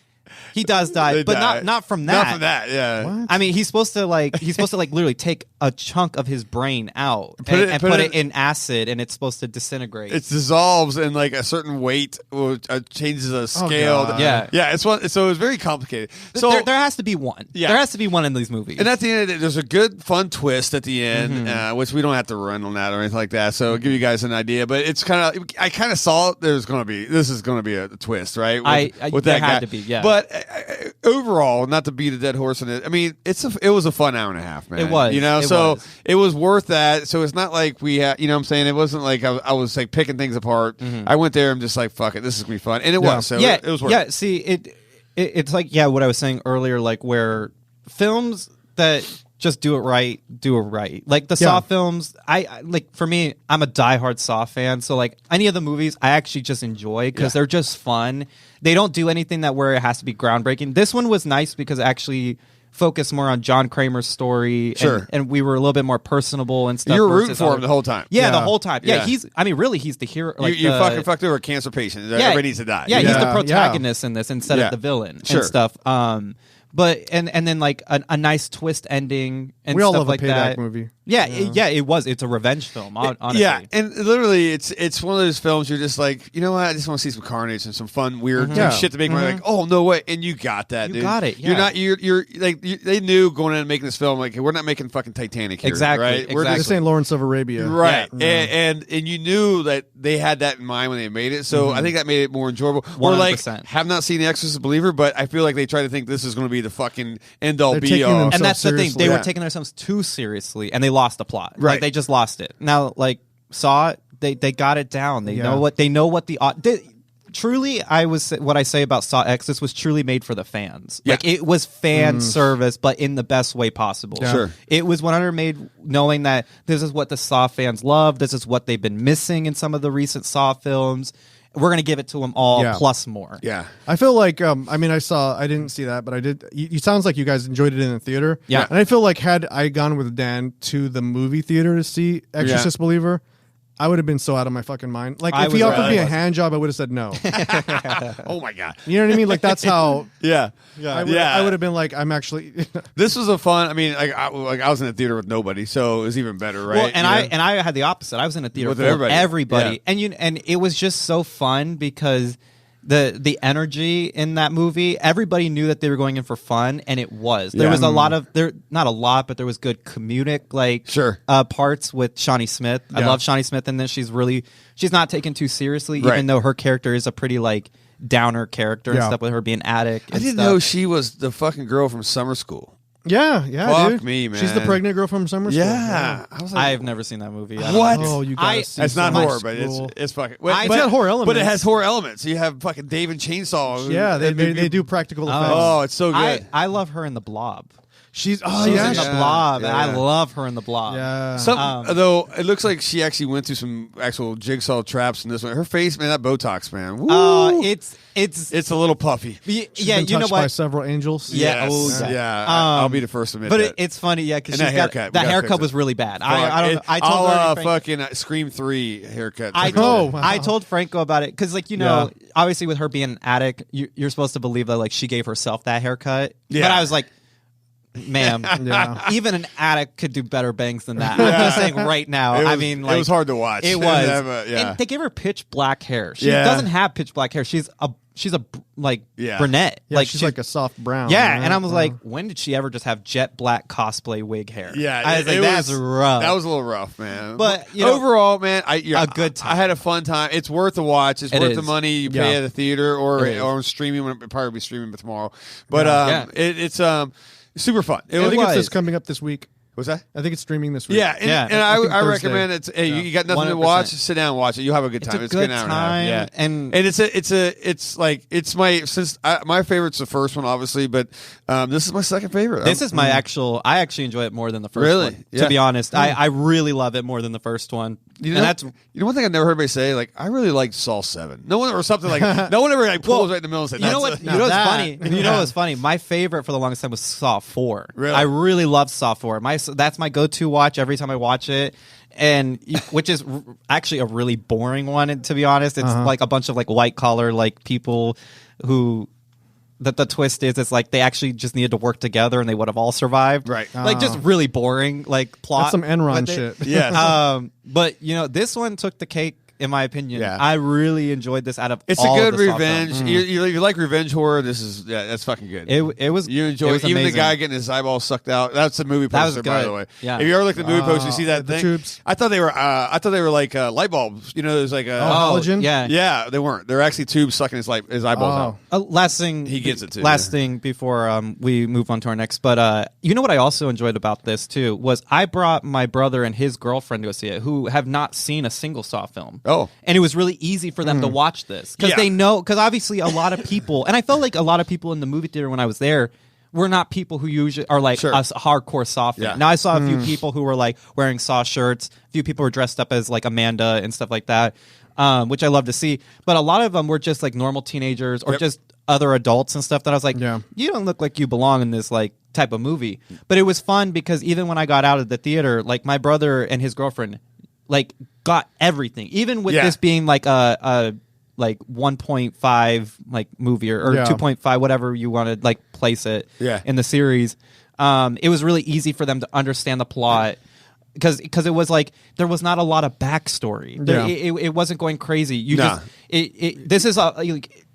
He does die, but not from that. Not from that, yeah. What? I mean, he's supposed to literally take a chunk of his brain out and put it in acid, and it's supposed to disintegrate. It dissolves in like a certain weight, or changes a scale. Yeah. So it was very complicated. So there has to be one. Yeah. There has to be one in these movies. And at the end, there's a good, fun twist at the end, which we don't have to run on that or anything like that. So I'll give you guys an idea. But it's I kind of saw this is going to be a twist, right? With there that had guy. to be, yeah. But overall, not to beat a dead horse in it. I mean, it was a fun hour and a half, man. It was. It was worth that. So it's not like we had, what I'm saying? It wasn't like I was like picking things apart. I went there and just like, fuck it, this is going to be fun. And it was. So it was worth it. Yeah, see, it's like, what I was saying earlier, like where films that just do it right. Like the Saw films, I like, for me, I'm a diehard Saw fan. So like any of the movies, I actually just enjoy because they're just fun. They don't do anything where it has to be groundbreaking. This one was nice because it actually focused more on John Kramer's story. And we were a little bit more personable and stuff. You were rooting for him the whole time. Yeah, the whole time. Yeah, he's the hero. Like you fucking fucked over a cancer patient. Everybody needs to die. Yeah, he's the protagonist in this instead of the villain and stuff. But and then like a nice twist ending and we all stuff love like a payback that. movie. Yeah, it was. It's a revenge film, honestly. Yeah, and literally, it's one of those films you're just like, you know what? I just want to see some carnage and some fun, weird shit to make me like, oh no way! And you got that, dude. You got it. Yeah. You're like they knew going in and making this film like we're not making fucking Titanic here, exactly. Right? Exactly. We're This ain't Lawrence of Arabia, right? Yeah. And you knew that they had that in mind when they made it, so I think that made it more enjoyable. 100%. Or like have not seen The Exorcist believer, but I feel like they try to think this is going to be the fucking end all They're be taking all. themselves And that's the thing. seriously. They were taking themselves too seriously, and they lost the plot. Right. Like, they just lost it. Now, like Saw, they got it down. They know what the truly. What I say about Saw X. This was truly made for the fans. Yeah. Like it was fan service, but in the best way possible. Yeah. Sure. It was 100 made knowing that this is what the Saw fans love. This is what they've been missing in some of the recent Saw films. We're going to give it to them all plus more. Yeah. I feel like, I didn't see that, but I did. It sounds like you guys enjoyed it in the theater. Yeah. And I feel like had I gone with Dan to the movie theater to see Exorcist Believer, I would have been so out of my fucking mind. Like, if he offered me a hand job, I would have said no. Oh my god. You know what I mean? Like, that's how. Yeah. I would have been like, I'm actually. This was a fun. I mean, I was in a theater with nobody, so it was even better, right? Well, and I had the opposite. I was in a theater With with everybody. Yeah. And it was just so fun because the energy in that movie, everybody knew that they were going in for fun, and it was. There was a lot of not a lot, but there was good comedic parts with Shawnee Smith. I love Shawnee Smith in this. She's not taken too seriously, even though her character is a pretty like downer character and stuff with her being addict. I didn't know she was the fucking girl from summer school. Yeah, Fuck dude. me, man. She's the pregnant girl from Summer School. Yeah. I was like, I've never seen that movie. What? Oh, you gotta see it's not Summer horror, but School. it's fucking. It's got horror elements. But it has horror elements. You have fucking Dave and Chainsaw. Yeah, they do practical effects. Oh, it's so good. I love her in The Blob. She's in The Blob, Yeah. and I love her in The Blob. Yeah. Though it looks like she actually went through some actual jigsaw traps in this one. Her face, man, that Botox, man. Woo. It's a little puffy. She's yeah, been you know touched by what? several angels. Yeah, Yes. oh, Yeah. I'll be the first to admit But that. it's funny, yeah, because And she's that haircut. got We that gotta haircut fix was it. really bad. I told her fucking Scream 3 haircut. I wow. told Franco about it because, like, obviously with her being an addict, you're supposed to believe that like she gave herself that haircut. Yeah. But I was like, ma'am, even an addict could do better bangs than that. I'm just saying right now. It was hard to watch. It was. And they gave her pitch black hair. She doesn't have pitch black hair. She's a brunette. Yeah, she's like a soft brown. Yeah, and I was like, when did she ever just have jet black cosplay wig hair? Yeah, I was like, that's rough. That was a little rough, man. But overall, man, a good time. I had a fun time. It's worth the watch. It's worth the money you pay at the theater or streaming. It'll probably be streaming tomorrow. But it's super fun. I think it's coming up this week. What's that? I think it's streaming this week. Yeah, and I recommend it. Hey, you got nothing 100%. To watch? Sit down and watch it. You'll have a good time. It's a good time. Yeah, and it's my favorite's the first one, obviously, but this is my second favorite. This is my I actually enjoy it more than the first one. Yeah. To be honest, I really love it more than the first one. You know one thing I've never heard anybody say, like, I really like Saw 7. No one or something like no one ever pulls right in the middle and says, you know what's funny? You know what's funny? My favorite for the longest time was Saw 4. Really? I really loved Saw 4. That's my go-to watch every time I watch it. And which is actually a really boring one, to be honest. It's like a bunch of like white collar like people who the twist is it's like they actually just needed to work together and they would have all survived. Right. Like just really boring like plot. That's some Enron shit. Yeah. But this one took the cake. In my opinion, I really enjoyed this. It's a good revenge. You like revenge horror. That's fucking good. It was. You enjoy it. Even the guy getting his eyeball sucked out. That's the movie poster, by the way. Yeah. If you ever look at the movie poster, you see that thing. Tubes. I thought they were like light bulbs. You know, there's like halogen. Yeah, they weren't. They're actually tubes sucking his eyeballs out. Last thing he gets it too. Last thing before we move on to our next, but you know what I also enjoyed about this too was I brought my brother and his girlfriend to go see it, who have not seen a single Saw film. Oh, and it was really easy for them to watch this because they know, because obviously a lot of people, and I felt like a lot of people in the movie theater when I was there were not people who usually are like a hardcore Saw fan. Yeah. Now I saw a few people who were like wearing Saw shirts, a few people were dressed up as like Amanda and stuff like that, which I love to see, but a lot of them were just like normal teenagers or just other adults and stuff that I was like, you don't look like you belong in this like type of movie. But it was fun because even when I got out of the theater, like my brother and his girlfriend like got everything, even with this being like a like 1.5 like movie or 2.5, whatever you want to like place it in the series. It was really easy for them to understand the plot because it was like there was not a lot of backstory. It wasn't going crazy. This is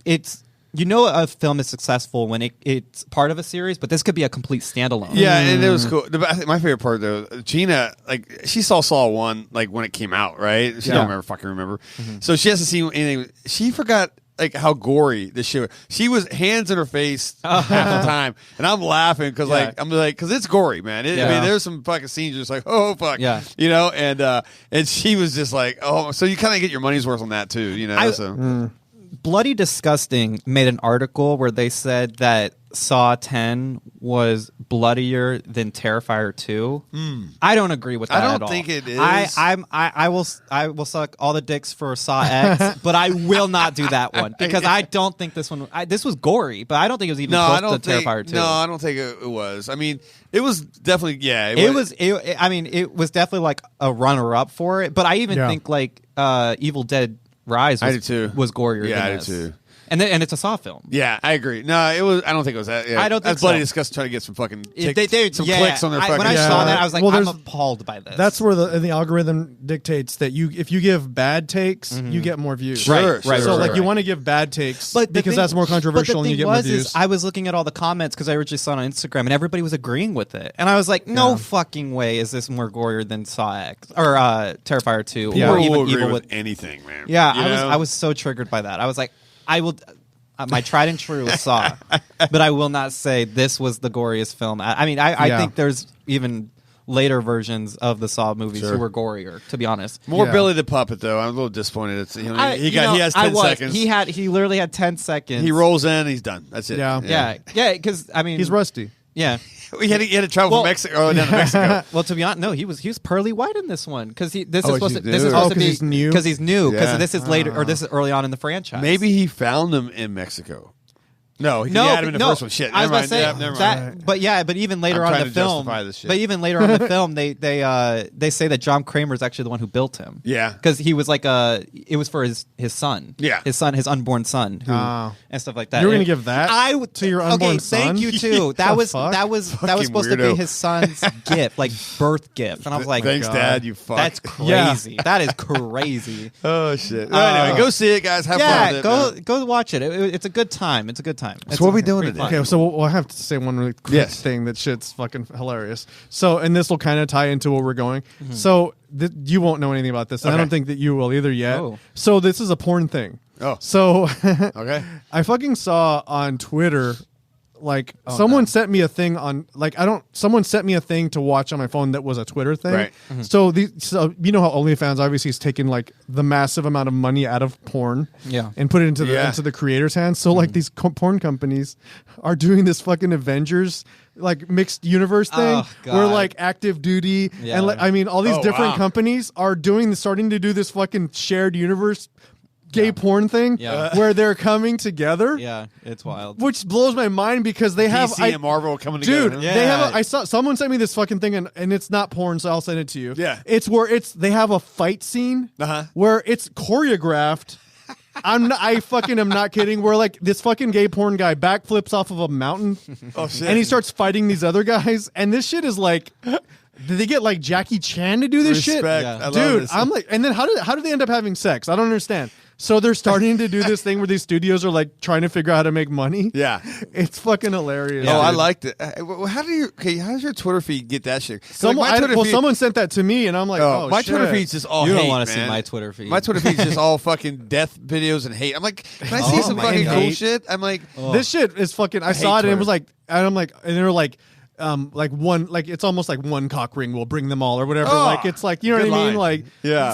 it's. You know a film is successful when it's part of a series, but this could be a complete standalone. Yeah, and it was cool. My favorite part, though, Gina, like, she saw Saw 1, like, when it came out, right? She don't fucking remember. So she hasn't seen anything. She forgot, like, how gory this shit was. She was hands in her face half the time, and I'm laughing because, because it's gory, man. I mean, there's some fucking scenes just like, oh, fuck. Yeah. You know, and she was just like, oh, so you kind of get your money's worth on that, too, you know? Bloody Disgusting made an article where they said that Saw 10 was bloodier than Terrifier 2. I don't agree with that at all. I don't think it is. I will suck all the dicks for Saw X, but I will not do that one because I don't think this one. This was gory, but I don't think it was even close to Terrifier 2. No, I don't think it was. I mean, it was definitely It was definitely like a runner-up for it, but I even think like Evil Dead Rise was gorier than I this. do too. And it's a Saw film. Yeah, I agree. No, it was. I don't think it was that. Yeah. I don't think That's Bloody Disgusting trying to get some fucking some clicks on their fucking. When I saw that, I was like, I'm appalled by this. That's where the algorithm dictates that if you give bad takes, you get more views. Right. So you want to give bad takes because that's more controversial and you get more views. I was looking at all the comments because I originally saw it on Instagram and everybody was agreeing with it, and I was like, no fucking way is this more gorier than Saw X or Terrifier 2 or even Evil with anything, man. Yeah, I was so triggered by that. I was like, I will. My tried and true was Saw, but I will not say this was the goriest film. I mean, I think there's even later versions of the Saw movies who were gorier, to be honest. More Billy the Puppet, though. I'm a little disappointed. It's, he has 10 seconds. He literally had 10 seconds. He rolls in, he's done. That's it. Yeah, because I mean, he's rusty. Yeah. He had to travel from Mexico down to Mexico. Well, to be honest, no, he was pearly white in this one because this is supposed to be he's new because this is later or this is early on in the franchise. Maybe he found them in Mexico. No, he had him in the first one. Shit, I was about to say never mind. but even later I'm on trying the to film, justify this shit. but even later on the film, they say that John Kramer is actually the one who built him. Yeah, because he was like it was for his son. Yeah, his unborn son, and stuff like that. You're gonna give that to your unborn son? Thank you too. That was Fucking supposed weirdo. to be his son's gift, like birth gift, and I was like, thanks, God, Dad. You fuck. That's crazy. That is crazy. Oh shit. Anyway, go see it, guys. Have fun with it. Go watch it. It's a good time. It's a good time. So what are we doing today? Okay, so I have to say one really quick thing that shit's fucking hilarious. So, and this will kind of tie into where we're going. Mm-hmm. So, you won't know anything about this, and I don't think that you will either yet. Oh. So, this is a porn thing. Oh. So, okay. I fucking saw on Twitter, like, someone sent me a thing on, like, someone sent me a thing to watch on my phone that was a Twitter thing. Right. Mm-hmm. So you know how OnlyFans obviously is taking, like, the massive amount of money out of porn and put it into the creator's hands. So, like, these porn companies are doing this fucking Avengers, like, mixed universe thing where, like, Active Duty and, like, I mean, all these different companies are starting to do this fucking shared universe gay porn thing where they're coming together. Yeah, it's wild. Which blows my mind because they have DC and Marvel coming together. Dude, they have I saw someone sent me this fucking thing and it's not porn, so I'll send it to you. Yeah. It's where they have a fight scene where it's choreographed. I fucking am not kidding. Where like this fucking gay porn guy backflips off of a mountain. Oh shit. And he starts fighting these other guys and this shit is like did they get like Jackie Chan to do this shit? Yeah. Dude, I'm like, and then how do they end up having sex? I don't understand. So they're starting to do this thing where these studios are like trying to figure out how to make money. Yeah, it's fucking hilarious. Oh, I liked it. How does your Twitter feed get that shit? Someone sent that to me, and I'm like, my shit. Twitter feed's just all. You hate, don't want to man. see my Twitter feed. My Twitter feed's just all fucking death videos and hate. I'm like, can I see some fucking cool shit? I'm like, this shit is fucking. I saw it and it was like, and I'm like, and they're like one, like it's almost like one cock ring will bring them all or whatever. Like it's like, you know what I mean? Like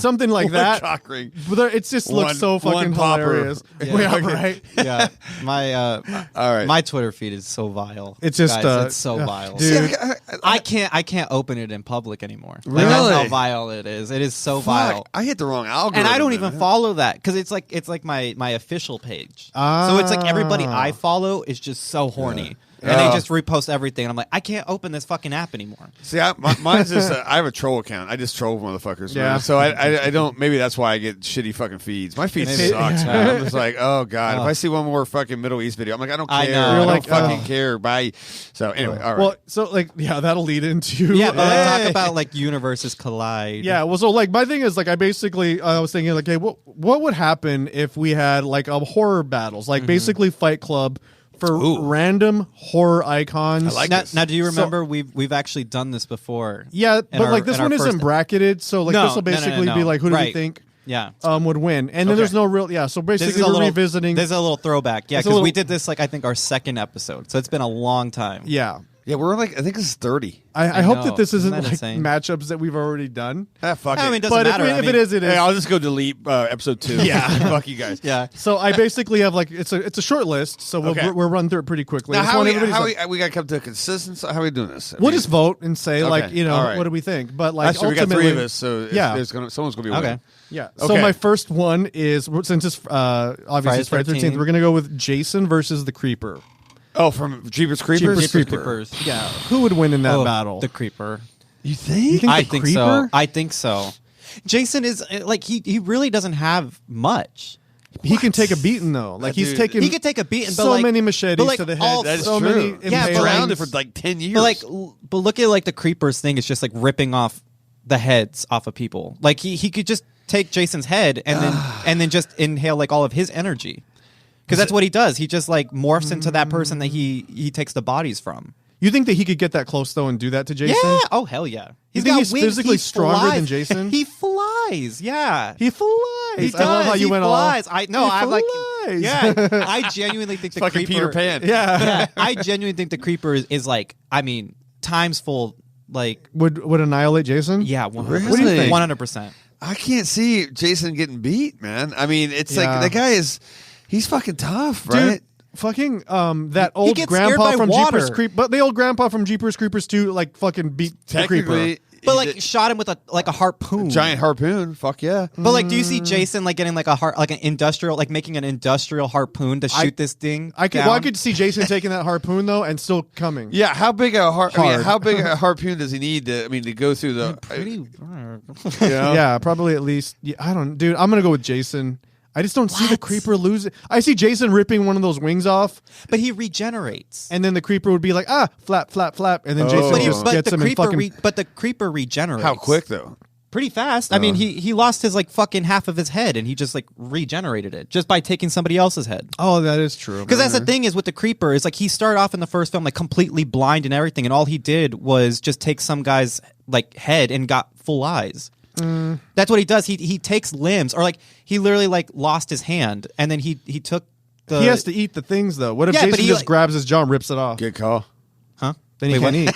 something like that. Cock ring. But it just looks so fucking hilarious. Right? Yeah. My Twitter feed is so vile. It's just it's so vile. Dude. I can't open it in public anymore. Really? Like, that's how vile it is. It is so vile. I hit the wrong algorithm. And I don't even follow that because it's like my official page. So it's like everybody I follow is just so horny. And they just repost everything. And I'm like, I can't open this fucking app anymore. See, mine's just I have a troll account. I just troll motherfuckers. Yeah. Man. So I don't. Maybe that's why I get shitty fucking feeds. My feed sucks, man. I'm just like, oh god. If I see one more fucking Middle East video, I'm like, I don't care. I don't fucking care. Bye. So anyway, all right. Well, so like, that'll lead into but let's talk about like universes collide. Yeah. Well, so like my thing is like I was thinking like, hey, what would happen if we had like a horror battles, like basically Fight Club. For random horror icons. I like now, do you remember we've actually done this before? Yeah, but like this one isn't bracketed, so like this will basically be like, who do we think would win? And then there's no real so basically we're revisiting. There's a little throwback, because we did this like I think our second episode, so it's been a long time. Yeah. Yeah, we're like, I think this is 30. I hope that this isn't like matchups that we've already done. Fuck it. I mean, it doesn't matter. If it is, it is. Hey, I'll just go delete episode 2. Yeah. Fuck you guys. Yeah. So I basically have like, it's a short list, so we'll run through it pretty quickly. Now, we got to come to a consensus? How are we doing this? We'll just vote and say like, what do we think? But like, we got 3 of us, so someone's going to be winning. Okay. Yeah. So my first one is, since it's obviously it's Friday 13th, we're going to go with Jason versus the Creeper. Oh, from Jeepers Creepers? Jeepers Creepers. Yeah. Who would win in that battle? The Creeper. You think? I think so. I think so. Jason is like he really doesn't have much. He can take a beating though. Like he could take a beating. So like, many machetes to the head. That is so true. Many he's around it for like 10 years. But look at like the Creeper's thing. It's just like ripping off the heads off of people. Like he could just take Jason's head and then just inhale like all of his energy. Because that's what he does. He just like morphs into that person that he takes the bodies from. You think that he could get that close though and do that to Jason? Yeah. Oh hell yeah. He's physically stronger than Jason. He flies. Yeah. He flies. He does. I love how you went flies. I genuinely think the fucking Creeper. Peter Pan. Yeah. I genuinely think the Creeper is like, I mean, times full. Like would annihilate Jason. Yeah. 100%. What do you think? 100%. I can't see Jason getting beat, man. I mean, it's like the guy is. He's fucking tough, right? Dude, fucking that old grandpa from Jeepers Creepers, but the old grandpa from Jeepers Creepers 2 like fucking beat the Creeper. but like shot him with a harpoon, giant harpoon. Fuck yeah! But like, do you see Jason like getting like making an industrial harpoon to shoot this thing? I could see Jason taking that harpoon though and still coming. Yeah, how big a harpoon does he need to go through the? Yeah, probably at least. Yeah, I'm gonna go with Jason. I just don't see the creeper lose it. I see Jason ripping one of those wings off. But he regenerates. And then the creeper would be like, flap, flap, flap. And then Jason just gets him and fucking... But the creeper regenerates. How quick, though? Pretty fast. I mean, he lost his like fucking half of his head and he just like regenerated it just by taking somebody else's head. Oh, that is true. Because that's the thing is with the creeper is like he started off in the first film like completely blind and everything. And all he did was just take some guy's like head and got full eyes. That's what he does. He takes limbs, or like he literally like lost his hand, and then he took the. He has to eat the things though. What if Jason just grabs his jaw and rips it off? Good call. Huh? Then he can't eat.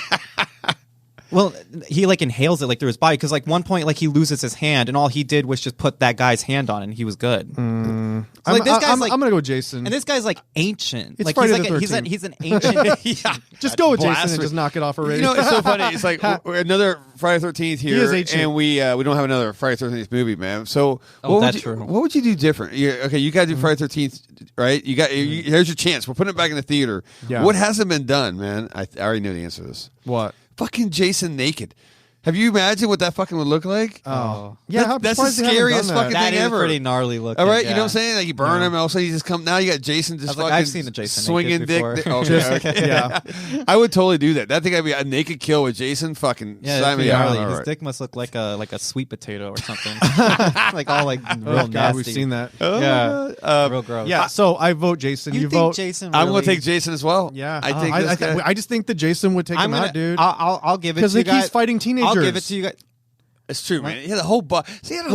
Well, he like inhales it like through his body because like one point like he loses his hand and all he did was just put that guy's hand on it and he was good. So, like, I'm gonna go with Jason. And this guy's like ancient. It's like Friday he's the 13th. He's an ancient. Yeah, just go with Jason and just knock it off already. You know, it's so funny. It's like another Friday 13th here, He is ancient. and we don't have another Friday 13th movie, man. So that's true. What would you do different? You got to do Friday 13th, right? Here's your chance. We're putting it back in the theater. Yeah. What hasn't been done, man? I already know the answer to this. What? Fucking Jason naked. Have you imagined what that fucking would look like? Oh, yeah. That's the scariest fucking that thing is ever. Pretty gnarly looking. All right, yeah. You know what I'm saying? Like you burn him, and all of a sudden you just come. Now you got Jason just fucking. I've seen the Jason swinging dick. Okay. Yeah, I would totally do that. That thing I'd be a naked kill with Jason. Fucking. Yeah, gnarly. His dick must look like a sweet potato or something. Like all like real nasty. God, we've seen that. Yeah, real gross. Yeah, so I vote Jason. You think vote Jason? I'm going to take Jason as well. Yeah, I just think that Jason would take him out, dude. I'll give it to you guys. Because he's fighting teenagers. I'll give it to you guys. It's true, man. He had a whole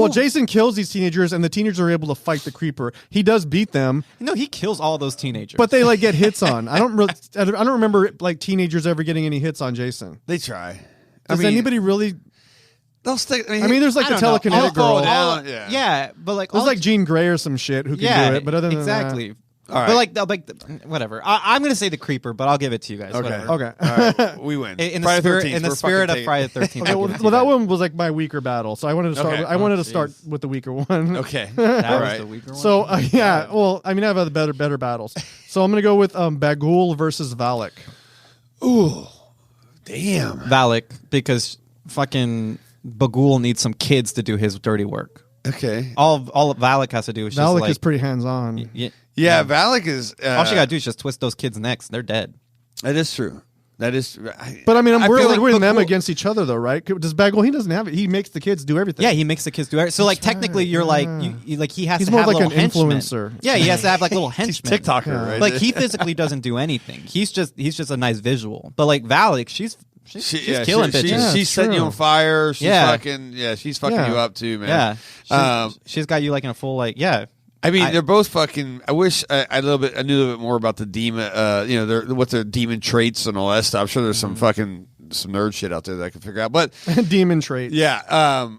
Jason kills these teenagers, and the teenagers are able to fight the creeper. He does beat them. No, he kills all those teenagers, but they like get hits on. I don't remember like teenagers ever getting any hits on Jason. They try. Does anybody really? They'll stick. I mean, there's like the telekinetic girl. Yeah, but like there's like Jean Grey or some shit who can do it. But other than exactly. All right. But like whatever. I'm going to say the creeper, but I'll give it to you guys. Okay. Whatever. Okay. All right. We win. In the spirit of Friday the 13th. Okay, well, that one was like my weaker battle, so I wanted to start. I wanted to start with the weaker one. Okay. That was the weaker one. So yeah, well, I mean, I have other better battles. So I'm going to go with Bagul versus Valak. Ooh, damn. Valak, because fucking Bagul needs some kids to do his dirty work. Okay. All Valak has to do is Valak just is pretty hands on. Yeah, Valak is. All she got to do is just twist those kids' necks. They're dead. That is true. That is. But I mean, we're them Bagul, against each other, though, right? Does Bagul? He doesn't have it. He makes the kids do everything. Yeah, he makes the kids do everything. So, like, technically, you're like, like he has He's to more have like little an henchmen. influencer. Yeah, he has to have like little henchmen. He's TikToker, right? Like he physically doesn't do anything. He's just a nice visual. But like Valak, she's killing bitches. She's setting you on fire. She's she's fucking you up too, man. Yeah, she's got you like in a full like I mean, they're both fucking. I wish I knew a little bit more about the demon. What their demon traits and all that stuff. I'm sure there's some nerd shit out there that I can figure out. But demon traits. Yeah.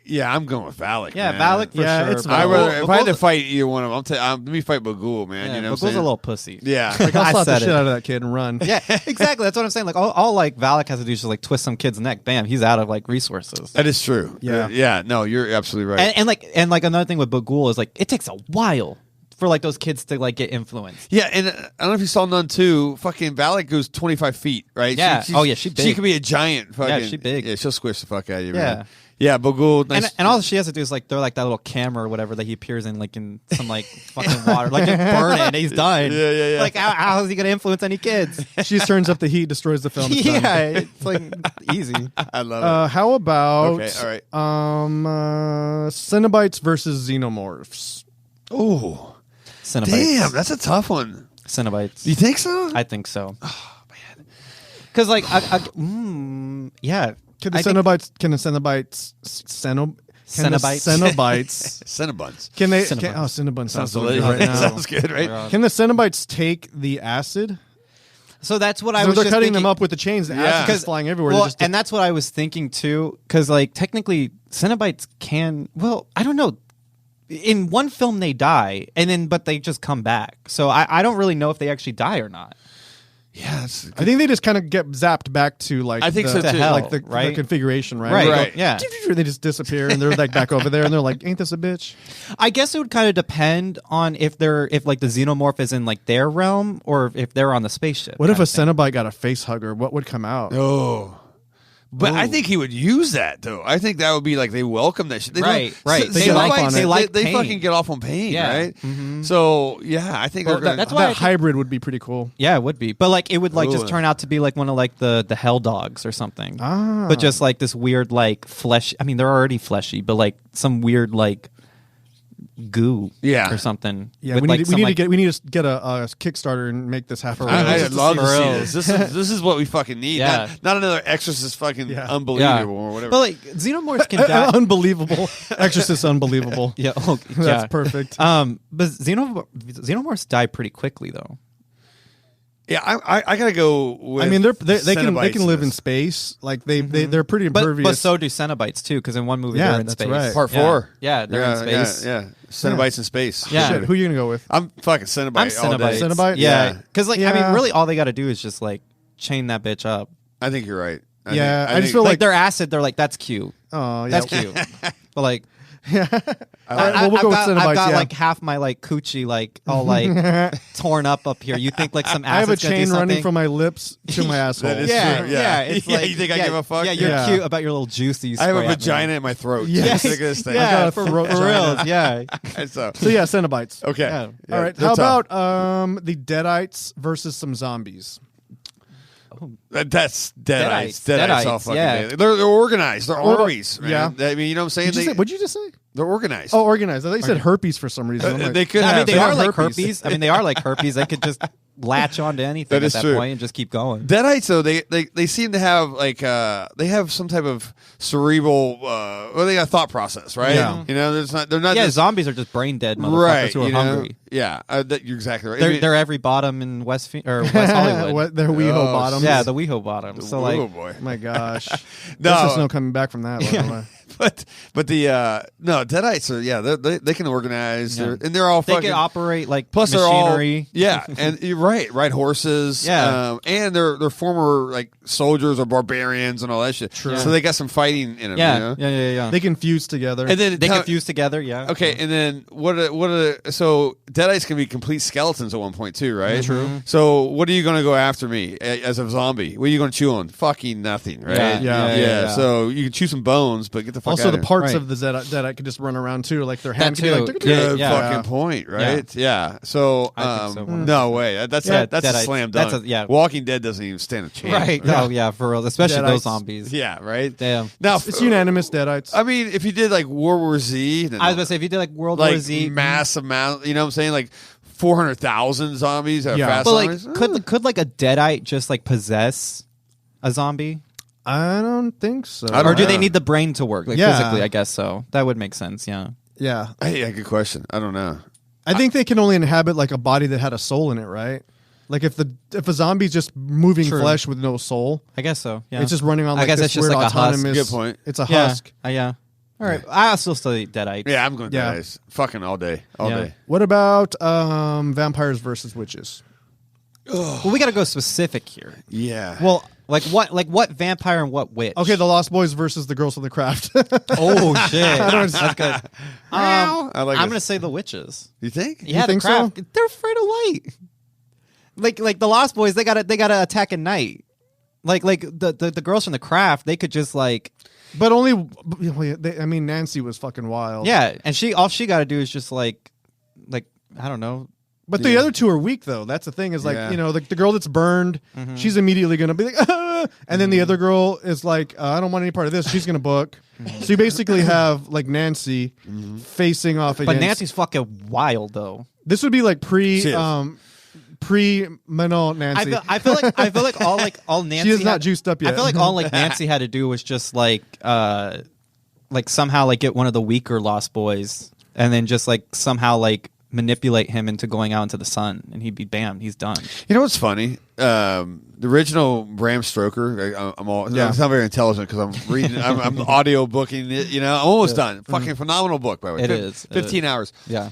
Yeah, I'm going with Valak. Yeah, man. Valak for sure. It's if I had to fight either one of them, let me fight Bagul, man. Yeah, you know, what I'm Bagul's saying? a little pussy. Yeah, Like, I'll slap the shit out of that kid and run. Yeah, exactly. That's what I'm saying. Like all like Valak has to do is just like twist some kid's neck. Bam, he's out of like resources. that is true. Yeah. No, you're absolutely right. And like another thing with Bagul is like it takes a while for like those kids to like get influenced. Yeah, and I don't know if you saw Nun 2. Fucking Valak goes 25 feet, right? Yeah. She's big. She could be a giant. Fucking, Yeah, she's big. Yeah, she'll squish the fuck out of you, Yeah. man. Yeah, Bagul. Nice. And all she has to do is like throw like that little camera or whatever that he appears in like in some like fucking water, like just burn it and he's done. Yeah. Like how is he gonna influence any kids? She just turns up the heat, destroys the film. It's done. Yeah, it's like easy. I love it. How about Okay, all right. Cenobites versus Xenomorphs? Ooh, Cenobites. damn, that's a tough one. Cenobites. You think so? I think so. Oh man. Because like yeah. Can the Cenobites Cinnabons. Can they? Cinnabons. Cinnabon sounds so delicious. good right now. Sounds good, right? Can the Cenobites take the acid? So that's what I So was they're just cutting thinking. them up with the chains. The acid is flying everywhere. Well, and that's what I was thinking too. Because like technically, Cenobites can. Well, I don't know. In one film, they die, but they just come back. So I don't really know if they actually die or not. Yeah, I think they just kind of get zapped back to like I think the, so too. hell, like the configuration, right? Right. Yeah. They just disappear and they're like back over there and they're like, ain't this a bitch? I guess it would kind of depend on if like the xenomorph is in like their realm or if they're on the spaceship. What if a Cenobite got a face hugger? What would come out? Oh. But I think he would use that though. I think that would be like they welcome that shit. They right. They fucking get off on pain, right? Mm-hmm. So yeah, I think that's why that hybrid would be pretty cool. Yeah, it would be. But like it would like just turn out to be like one of like the hell dogs or something. But just like this weird like flesh. I mean, they're already fleshy, but like some weird like goo or something. Yeah, we need to get a Kickstarter and make this happen. I'd love to see this. This is what we fucking need. Yeah. Not another Exorcist fucking unbelievable or whatever. But like xenomorphs can die. Unbelievable. Exorcist unbelievable. Yeah. That's perfect. But xenomorphs die pretty quickly though. Yeah, I gotta go with. I mean, they can live in space. Like they're pretty impervious. But so do Cenobites too, because in one movie they're in space. Right. Part 4. Yeah, they're in space. Yeah, Cenobites in space. Yeah. Shit, who are you gonna go with? I'm fucking Cenobite. I'm Cenobite. Cenobite? Yeah, because like I mean, really, all they got to do is just like chain that bitch up. I think you're right. I just feel like their acid. They're like, that's cute. Oh, yeah, that's cute. But like. Yeah, we'll go with Cenobites. I've got like half my like coochie like all like torn up here. You think like some acid? I have a chain running from my lips to my asshole. That is true. Yeah. It's like, you think I give a fuck? Yeah, you're cute about your little juice. I have a vagina in my throat. Yeah, yeah, for reals. Yeah. So yeah, Cenobites. Okay. Yeah. All right. How about the Deadites versus some zombies? That's Deadites all fucking day. They're organized. They're armies. Yeah. I mean, you know what I'm saying? What'd you just say? They're organized. Oh, organized. I thought you said herpes for some reason. Like, they could. I mean, they are like herpes. herpes. I mean, they are like herpes. They could just latch onto anything at that point and just keep going. Deadites, though, they seem to have like they have some type of cerebral, they got a thought process, right? Yeah. You know, they're not. Yeah, just, zombies are just brain dead motherfuckers who are hungry. Yeah, you're exactly right. They're every bottom in West Hollywood. They're WeHo bottoms. Yeah, the WeHo bottoms. So like, oh boy, my gosh, no, there's no coming back from that. By the way. But the Deadites are they can organize and they're all they fucking can operate like plus machinery. They're all and you're ride horses and they're former like soldiers or barbarians and all that shit. True. So they got some fighting in them. Yeah. They can fuse together and then they can fuse together. Okay, and then so Deadites can be complete skeletons at one point too, right? True. So what are you going to go after me as a zombie? What are you going to chew on? Fucking nothing, right? Yeah. So you can chew some bones, but get the fuck also, out the of parts of the Deadite could just run around too, like their hand could be like good fucking point, right? Yeah. So, I think so. no way. That's a slam dunk. Walking Dead doesn't even stand a chance. Right. Oh yeah, for real. Especially Deadites. those zombies. Yeah. Right. Damn. Now it's unanimous Deadites. I mean, if you did like World War Z, I was gonna say if you did like World War Z, mass amount. You know what I'm saying? Like 400,000 zombies. Fast but like, zombies. could like a Deadite just like possess a zombie? I don't think so. Or do they need the brain to work? Like physically, I guess so. That would make sense. Yeah. Hey, good question. I don't know. I think they can only inhabit like a body that had a soul in it, right? Like if a zombie's just moving flesh with no soul, I guess so. Yeah, it's just running on. Like I guess this it's just weird like a husk. Good point. It's a husk. Yeah. All right. I still eat Deadite. Yeah, I'm going Deadites. Fucking all day. All day. What about vampires versus witches? Well, we got to go specific here. Yeah. Well, like what vampire and what witch? Okay, the Lost Boys versus the Girls of the Craft. Oh shit, that's good. I'm going to say the witches. You think? Yeah, you think the Craft. so? They're afraid of light. Like the Lost Boys, they gotta attack at night. Like the girls from the Craft, they could just like. But only, I mean, Nancy was fucking wild. Yeah, and all she got to do is just like I don't know. But the other two are weak, though. That's the thing. Is like the girl that's burned, she's immediately gonna be like, and then the other girl is like, I don't want any part of this. She's gonna book. So you basically have like Nancy facing off against. But Nancy's fucking wild, though. This would be like pre-menal Nancy. I feel like all Nancy. She is not juiced up yet. I feel like all like Nancy had to do was just like somehow like get one of the weaker Lost Boys, and then just like somehow like manipulate him into going out into the sun, and he'd be bam, he's done. You know what's funny? The original Bram Stoker. I'm not very intelligent because I'm reading. I'm audio booking it. You know, I'm almost done. Fucking phenomenal book, by the way. It is 15 hours. Yeah.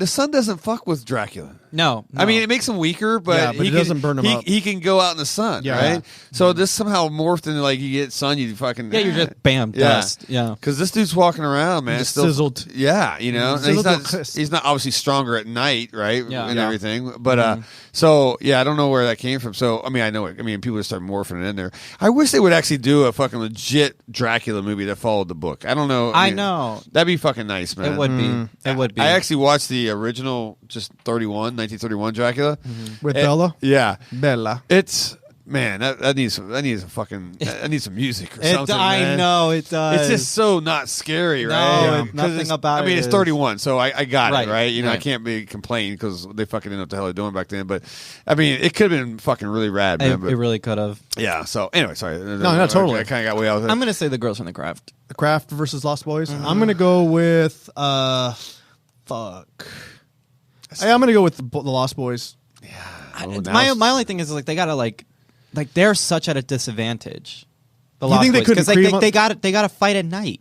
the sun doesn't fuck with Dracula. No. I mean, it makes him weaker, but, it doesn't burn him up. He can go out in the sun, right? So this somehow morphed into like you get sun, you fucking you're just bam dust. Yeah, because this dude's walking around, man, just still sizzled. Yeah, you know, and he's not obviously stronger at night, right? Yeah, and everything, but so yeah, I don't know where that came from. So I mean, I know it. I mean, people just start morphing it in there. I wish they would actually do a fucking legit Dracula movie that followed the book. I don't know. I know that'd be fucking nice, man. It would be. It would be. I actually watched the original, just 1931 Dracula with Bella. Yeah, Bella. It's that needs some music or something. I know it does. It's just so not scary, right? No, nothing about it. I mean, it's 31, so I got it, right? You know, right. I can't be complaining because they fucking didn't know what the hell they're doing back then. But I mean, it could have been fucking really rad, man. It really could have. Yeah. So anyway, sorry. No, totally. I kind of got way out of it. I'm gonna say The Girls from the Craft. The Craft versus Lost Boys. I'm gonna go with Hey, I'm gonna go with the Lost Boys. My only thing is like they gotta like they're such at a disadvantage. The You think they couldn't they gotta fight at night.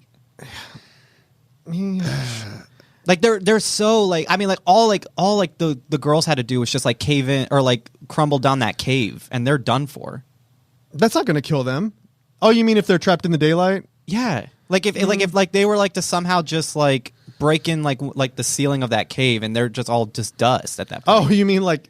Like they're so like I mean like all the girls had to do was just like cave in or like crumble down that cave and they're done for. That's not gonna kill them. Oh, you mean if they're trapped in the daylight? Yeah, like if they were like to somehow just like break in like the ceiling of that cave and they're just all just dust at that point. Oh, you mean like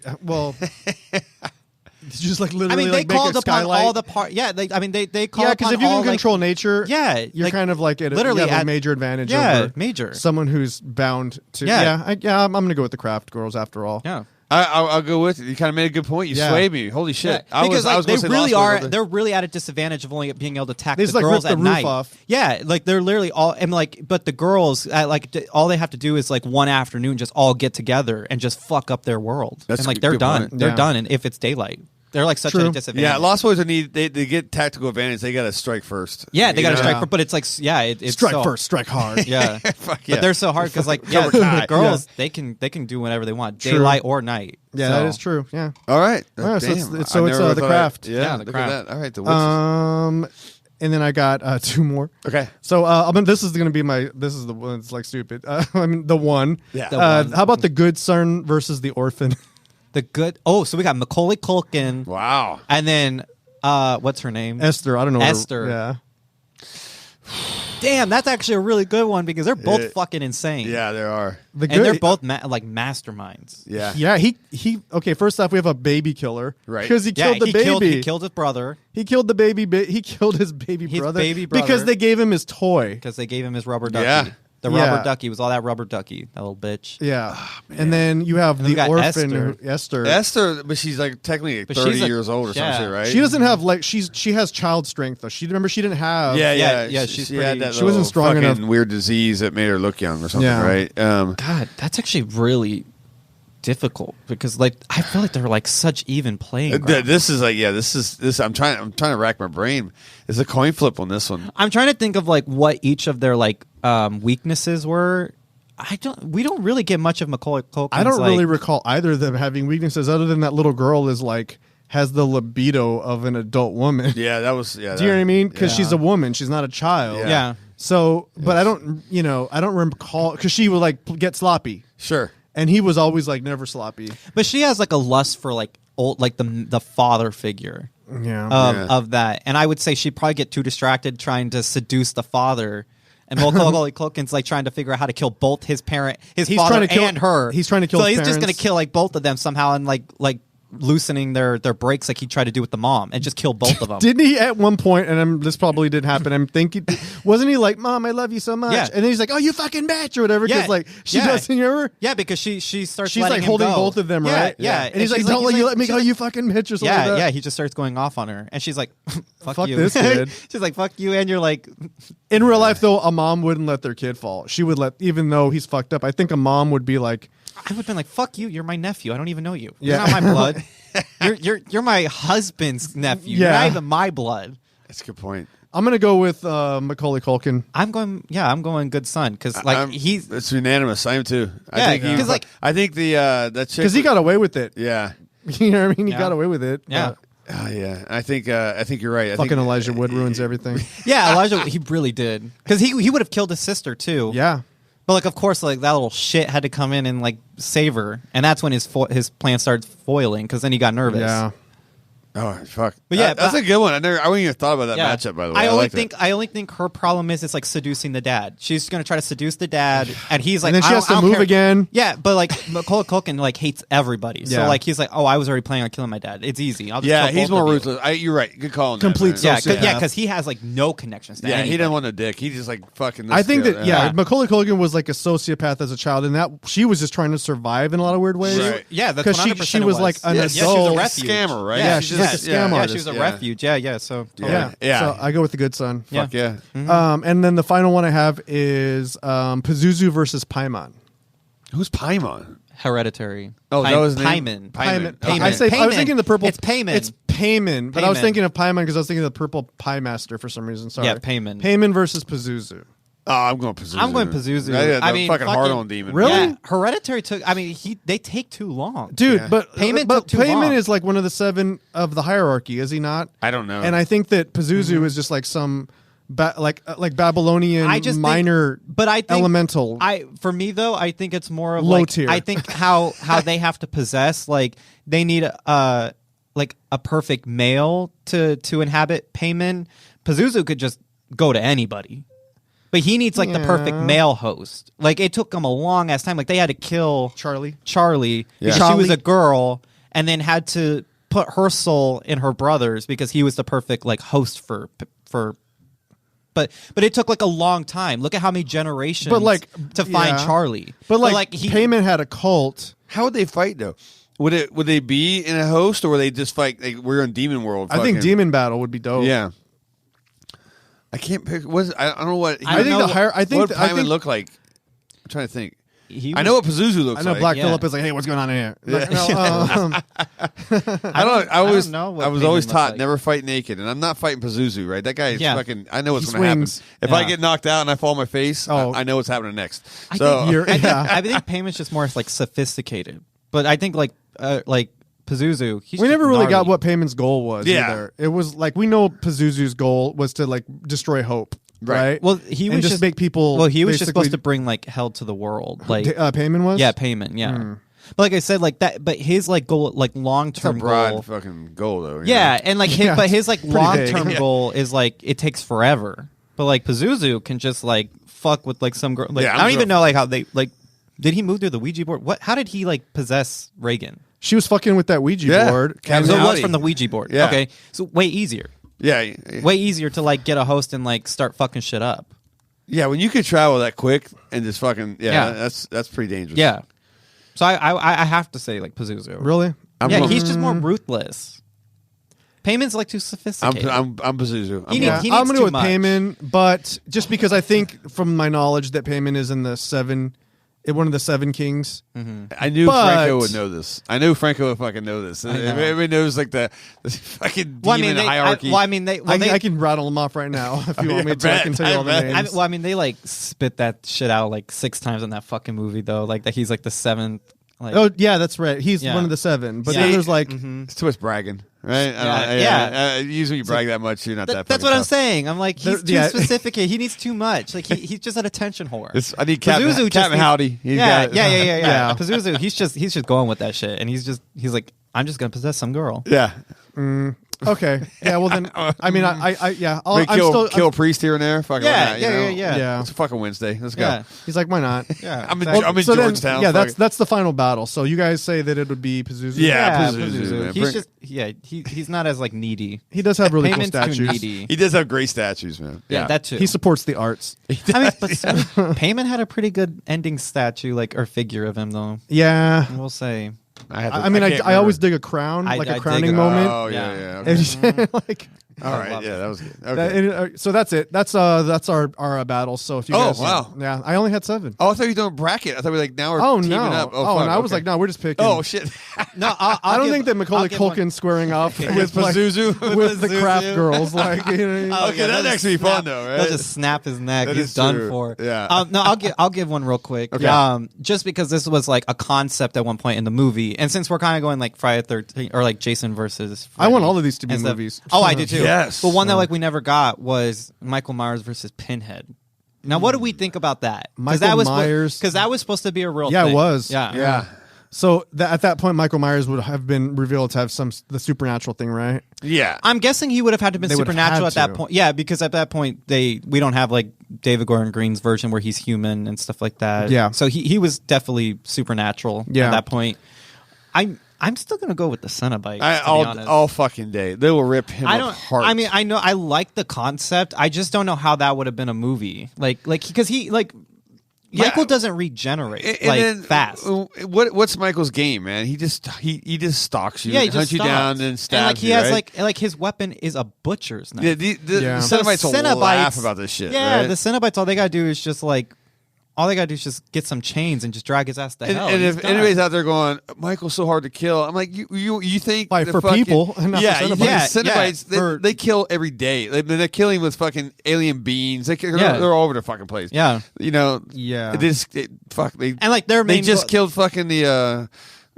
just like literally. I mean, they like called make a upon skylight? all the part. Yeah, they call. Yeah, because if you can control nature, yeah, you're like, kind of like literally you have at a major advantage. Yeah, over major. Someone who's bound to. Yeah. I'm gonna go with the Craft girls after all. Yeah. I'll go with it. You kind of made a good point. You swayed me. Holy shit! Yeah. Because I was they gonna say really Lost Boys, they're really at a disadvantage of only being able to attack They the just, like, girls rip at the roof night. off. Yeah, like they're literally all and like, but the girls all they have to do is like one afternoon just all get together and just fuck up their world. That's and like a they're good done. point. They're done, and if it's daylight. They're like such True. a disadvantage. Yeah, Lost Boys they get tactical advantage. They got to strike first. Yeah, they got to know? strike first, but it's like it's Strike so, first, strike hard. Yeah, Fuck yeah. but they're so hard because like the girls they can do whatever they want, True. daylight or night. Yeah, So, that is true. Yeah. All right. All right, so Damn. it's I never the thought Craft. Yeah, the look Craft. at that. All right, the witches. And then I got two more. Okay. So I mean, this is going to be this is the one that's like stupid. I mean, the one. Yeah. The one. How about the Good Son versus the Orphan? The good. Oh, so we got Macaulay Culkin. Wow. And then what's her name? Esther. I don't know. Esther. Yeah. Damn, that's actually a really good one because they're both fucking insane. Yeah, there are. The And they're both like masterminds. Yeah. Yeah, he okay, first off we have a baby killer. Right. Because he killed the he baby. He killed his brother He killed the baby he killed his baby brother. baby brother. Because they gave him his toy. because they gave him his rubber ducky. Yeah. The Yeah. rubber ducky was all that rubber ducky, that little bitch. Yeah. And then you have And then we the got orphan Esther. Esther. But she's like technically But 30 she's years old or yeah. something, right? She doesn't have like she has child strength though. She didn't have Yeah, she's she pretty- had that she wasn't little strong fucking enough. weird disease that made her look young or something, Yeah. right? God, that's actually really difficult because like I feel like they're like such even playing ground. This is like this is I'm trying to rack my brain. It's a coin flip on this one. I'm trying to think of like what each of their like weaknesses were. We don't really get much of Macaulay Culkin. I don't really recall either of them having weaknesses other than that little girl is like has the libido of an adult woman. Yeah, that was yeah. Do you know what I mean? Because she's a woman, she's not a child. Yeah. So, but I don't recall because she would like get sloppy, Sure. and he was always like never sloppy. But she has like a lust for like old like the father figure Yeah. of that. And I would say she'd probably get too distracted trying to seduce the father. And Macaulay Culkin's like trying to figure out how to kill both his parent, his He's father trying to kill- and her. he's trying to kill So his he's just parents. gonna kill like both of them somehow and like loosening their brakes like he tried to do with the mom and just kill both of them. Didn't he at one point? And this probably did happen. I'm thinking, wasn't he like, "Mom, I love you so much," Yeah. and then he's like, "Oh, you fucking bitch," or whatever. Because Yeah. like she Yeah. doesn't remember. Yeah, because she starts. She's letting like him holding go. both of them, Yeah, right? Yeah, And he's like, "Don't let me go, you fucking bitch," or something. Yeah, like that. yeah. He just starts going off on her, and she's like, "Fuck you, this kid." She's like, "Fuck you," and you're like, In real life, though, a mom wouldn't let their kid fall. She would let, even though he's fucked up. I think a mom would be like, I would have been like, "Fuck you, you're my nephew. I don't even know you. Yeah. You're not my blood. you're my husband's nephew. You're Yeah. not even my blood." That's a good point. I'm gonna go with Macaulay Culkin. I'm going good son because like he's it's unanimous. I am too. Yeah, I think he, 'cause, like- I think that chick Because he got away with it. yeah. You know what I mean? He Yeah. got away with it. Yeah. Yeah, I think you're right. I Fucking think, Elijah Wood ruins everything. yeah Elijah he really did because he would have killed his sister too. Yeah. But like, of course, like that little shit had to come in and like save her, and that's when his plan started foiling because then he got nervous. Yeah. Oh fuck! But yeah, that's a good one. I wouldn't even thought about that matchup. By the way, I only think her problem is it's like seducing the dad. She's gonna try to seduce the dad, and he's like, and then she has to move again. Yeah, but like Macaulay Culkin like hates everybody, so like he's like, oh, I was already planning on killing my dad. It's easy. I'll just kill he's both more of you. ruthless. You're right. Good call. Complete sociopath. Yeah, because he has like no connections. To anybody. He doesn't want a dick. He just like fucking. I think that Macaulay Culkin was like a sociopath as a child, and that she was just trying to survive in a lot of weird ways. Right. Yeah, that's because she was like an adult. She was a refuge. Scammer, right? Yeah, she's like a scam artist. She was a refuge. Yeah. So totally. Yeah. So I go with the good son. Fuck yeah. Mm-hmm. And then the final one I have is Pazuzu versus Paimon. Who's Paimon? Hereditary. Oh, that was Paimon. Paimon. Paimon. I was thinking the purple. It's Paimon. It's Paimon, but I was thinking of Paimon because I was thinking of the purple pie master for some reason. Sorry. Yeah, Paimon. Paimon versus Pazuzu. Oh, I'm going Pazuzu. I'm going Pazuzu. I mean, fucking hard on demon. Really? Yeah, Hereditary took. I mean, they take too long, dude. But Paimon is like one of the 7 of the hierarchy, is he not? I don't know. And I think that Pazuzu is just like some like Babylonian minor, elemental. For me though, I think it's more of low like tier. I think how they have to possess, like they need like a perfect male to inhabit Paimon. Pazuzu could just go to anybody. But he needs like the perfect male host. Like it took him a long ass time. Like they had to kill Charlie because she was a girl, and then had to put her soul in her brother's because he was the perfect like host for. But it took like a long time. Look at how many generations to find Charlie. But Paimon had a cult. How would they fight though? Would they be in a host, or would they just fight? Like, we're in demon world. I think demon battle would be dope. Yeah. I can't pick. I don't know what. I think what Paimon look like. I'm trying to think. I know what Pazuzu looks like. I know Black Phillip is like, hey, what's going on in here? Yeah. I was always taught never fight naked, and I'm not fighting Pazuzu, right? That guy is fucking. I know what's going to happen. If I get knocked out and I fall on my face, I know what's happening next. I think Paymon's just more like sophisticated, but I think like Pazuzu, we never really got what Paymon's goal was either. It was like, we know Pazuzu's goal was to like destroy hope. Right. Well, he was just make people. Well, he was just supposed to bring like hell to the world. Like Paimon was. Yeah, Paimon. Yeah. But like I said, like that. But his like goal, like long term goal, fucking goal though. Yeah, and like his like long term goal is like it takes forever. But like Pazuzu can just like fuck with like some girl. Like I don't even know like how they like. Did he move through the Ouija board? What? How did he like possess Reagan? She was fucking with that Ouija board. So it was from the Ouija board. Yeah. Okay, so way easier. Yeah, way easier to like get a host and like start fucking shit up. Yeah, when you could travel that quick and just fucking that's pretty dangerous. Yeah, so I have to say like Pazuzu. Really? He's just more ruthless. Paymon's like too sophisticated. I'm Pazuzu. He I'm going to go with Paimon, but just because I think from my knowledge that Paimon is in the 7. One of the 7 kings. Mm-hmm. I knew Franco would know this. I knew Franco would fucking know this. Everybody knows like the fucking demon hierarchy. I can rattle them off right now if you want me to. I can tell you all the names. They like spit that shit out like 6 times in that fucking movie though. Like that he's like the 7th. Like, oh yeah, that's right. He's one of the 7. But then there's like it's too much bragging, right? Usually you brag that much, you're not that. That's what tough. I'm saying. I'm like he's too specific. He needs too much. Like he's just an attention whore. I need Captain Howdy. Yeah. Pazuzu, he's just going with that shit, and he's like, I'm just gonna possess some girl. Yeah. Okay. Yeah. Well, then. I mean, kill a priest here and there. Fucking yeah. It's a fucking Wednesday. Let's go. Yeah. He's like, why not? Yeah. I'm in Georgetown. Yeah. That's the final battle. So you guys say that it would be Pazuzu. Yeah, Pazuzu. He's not as like needy. He does have really cool statues. Too needy. He does have great statues, man. Yeah, that too. He supports the arts. I mean, but Paimon had a pretty good ending statue, like or figure of him, though. Yeah. We'll say. I always dig a crown, like a crowning moment. Oh yeah. Okay. Like, all right, that was good. Okay. So that's it. That's our battle. So if you guys, wow, yeah, I only had 7. Oh, I thought you were doing a bracket. I thought we were like now we're teaming up. Oh, and I was like, no, we're just picking. Oh shit. No, I don't think that Macaulay Culkin squaring off with Pazuzu with the craft girls. Like, okay, that'd actually be fun though, right? He'll just snap his neck. He's done for. Yeah. No, I'll give one real quick. Okay. Just because this was like a concept at one point in the movie, and since we're kind of going like Friday 13 or like Jason versus Freddy, I want all of these to be movies. Oh, I do too. Yes. But one that like we never got was Michael Myers versus Pinhead. Now, what do we think about that? Michael Myers, because that was supposed to be a real thing. Yeah, it was. Yeah. So at that point, Michael Myers would have been revealed to have the supernatural thing, right? Yeah. I'm guessing he would have had to have been supernatural at that point. Yeah, because at that point we don't have like David Gordon Green's version where he's human and stuff like that. Yeah. So he was definitely supernatural at that point. I'm still gonna go with the Cenobite. All fucking day. They will rip him apart. I mean, I know I like the concept. I just don't know how that would have been a movie. Because Michael doesn't regenerate fast. What's Michael's game, man? He just stalks you, hunts you down, and stabs and he you. has right? his weapon is a butcher's knife. Yeah, the Cenobites will laugh about this shit. Yeah, right? the Cenobites, all they gotta do is just get some chains and just drag his ass to hell. And if anybody's out there going, Michael's so hard to kill, I'm like, you think for people, not yeah, for Cenobites, they kill every day. They're killing with fucking alien beings. They're all over the fucking place. Yeah, yeah. They just killed fucking the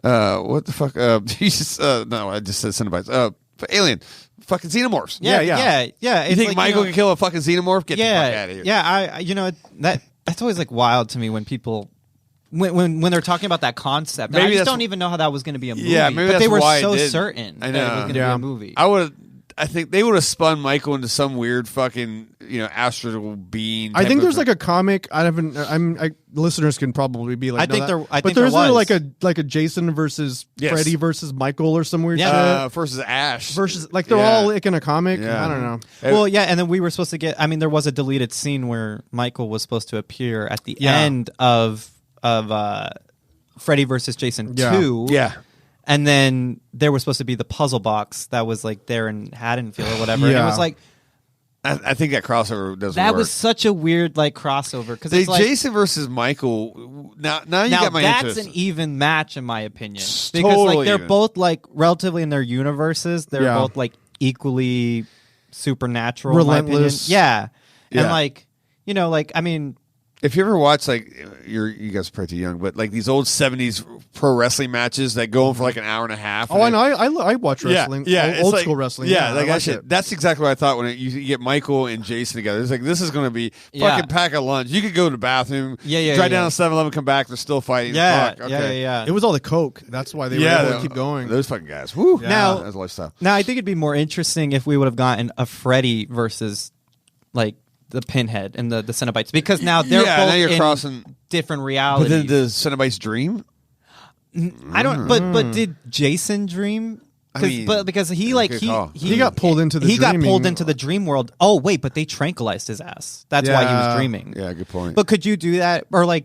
what the fuck? No, I just said Cenobites. Alien. Fucking xenomorphs. Yeah. You think Michael can kill a fucking xenomorph? Get the fuck out of here. Yeah, that's always like wild to me when people when they're talking about that concept. I just don't even know how that was going to be a movie. Yeah, maybe but they were why so certain that it was going to be a movie. I think they would have spun Michael into some weird fucking astral being. I think there's like a comic. Listeners can probably be like, but there's like a Jason versus Freddy versus Michael or some weird shit versus Ash versus they're all like in a comic. I don't know. Well, yeah, and then we were supposed to get. I mean, there was a deleted scene where Michael was supposed to appear at the end of Freddy versus Jason 2. Yeah. And then there was supposed to be the puzzle box that was like there in Haddonfield or whatever. And it was like, I think that crossover doesn't that work. was such a weird crossover because it's like Jason versus Michael. Now you got my interest. That's an even match in my opinion because totally they're both relatively in their universes. They're both equally supernatural, relentless. In my opinion. And I mean. If you ever watch you guys are probably too young, but these old 70s pro wrestling matches that go on for an hour and a half. Oh, I know. I watch wrestling. Yeah, old school wrestling. Yeah, that shit. That's exactly what I thought when you get Michael and Jason together. It's this is going to be fucking pack a lunch. You could go to the bathroom, drive down to 7-Eleven, come back, they're still fighting. Yeah, Fuck, okay. yeah. It was all the coke. That's why they were able to keep going. Those fucking guys. Woo. Yeah. Now, that's a lifestyle. Now, I think it'd be more interesting if we would have gotten a Freddy versus the Pinhead and the Cenobites because now they're both you're in crossing different realities. But then the Cenobites dream? I don't. But did Jason dream? Because he got pulled into the got pulled into the dream world. Oh wait, but they tranquilized his ass. That's why he was dreaming. Yeah, good point. But could you do that or I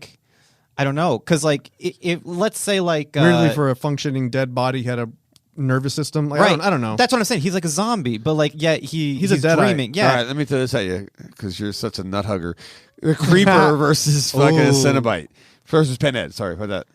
don't know because if let's say weirdly for a functioning dead body he had a nervous system. I don't know. That's what I'm saying. He's like a zombie, but he's a dead dreaming. Yeah. All right, let me throw this at you because you're such a nut hugger. The Creeper versus fucking Cenobite versus Pinhead. Sorry for that.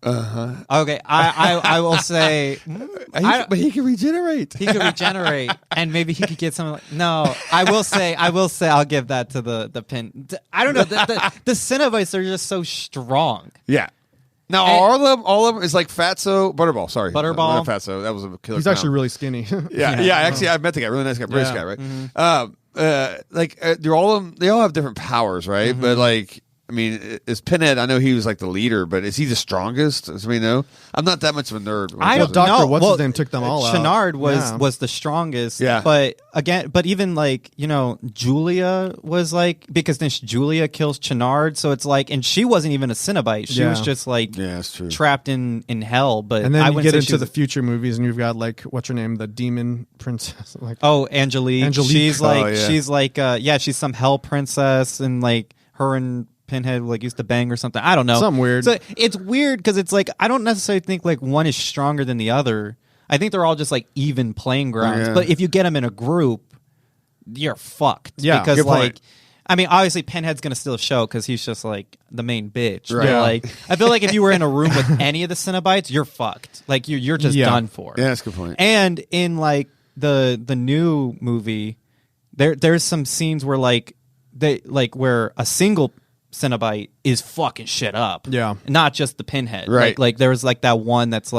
Okay, I will say, but he can regenerate. He can regenerate, and maybe he could get something. No, I will say, I'll give that to the pin. I don't know. The Cenobites are just so strong. Yeah. Now all of them is Fatso Butterball. Sorry, Butterball. Not Fatso. That was a killer. He's actually really skinny. yeah. Actually, I met the guy. Really nice guy, British guy, right? They're all of them. They all have different powers, right? Mm-hmm. But I mean, is Pinhead? I know he was the leader, but is he the strongest? As we know, I'm not that much of a nerd. I don't know. What's his name took them all out. Chenard was the strongest. Yeah. But even Julia was because then Julia kills Chenard, so it's and she wasn't even a Cenobite. She was just that's true. trapped in hell. But and then you get into the future movies, and you've got what's her name, the demon princess? Angelique. She's she's some hell princess, and her and Pinhead used to bang or something. I don't know. Something weird. So it's weird because it's I don't necessarily think one is stronger than the other. I think they're all just even playing grounds. Yeah. But if you get them in a group, you're fucked. Yeah, because good point. I mean, obviously Pinhead's gonna steal the show because he's just the main bitch. Right. But, I feel if you were in a room with any of the Cenobites, you're fucked. You're just done for. Yeah, that's a good point. And in the new movie, there's some scenes where where a single Cenobite is fucking shit up. Yeah. Not just the Pinhead. Right. There was that one that's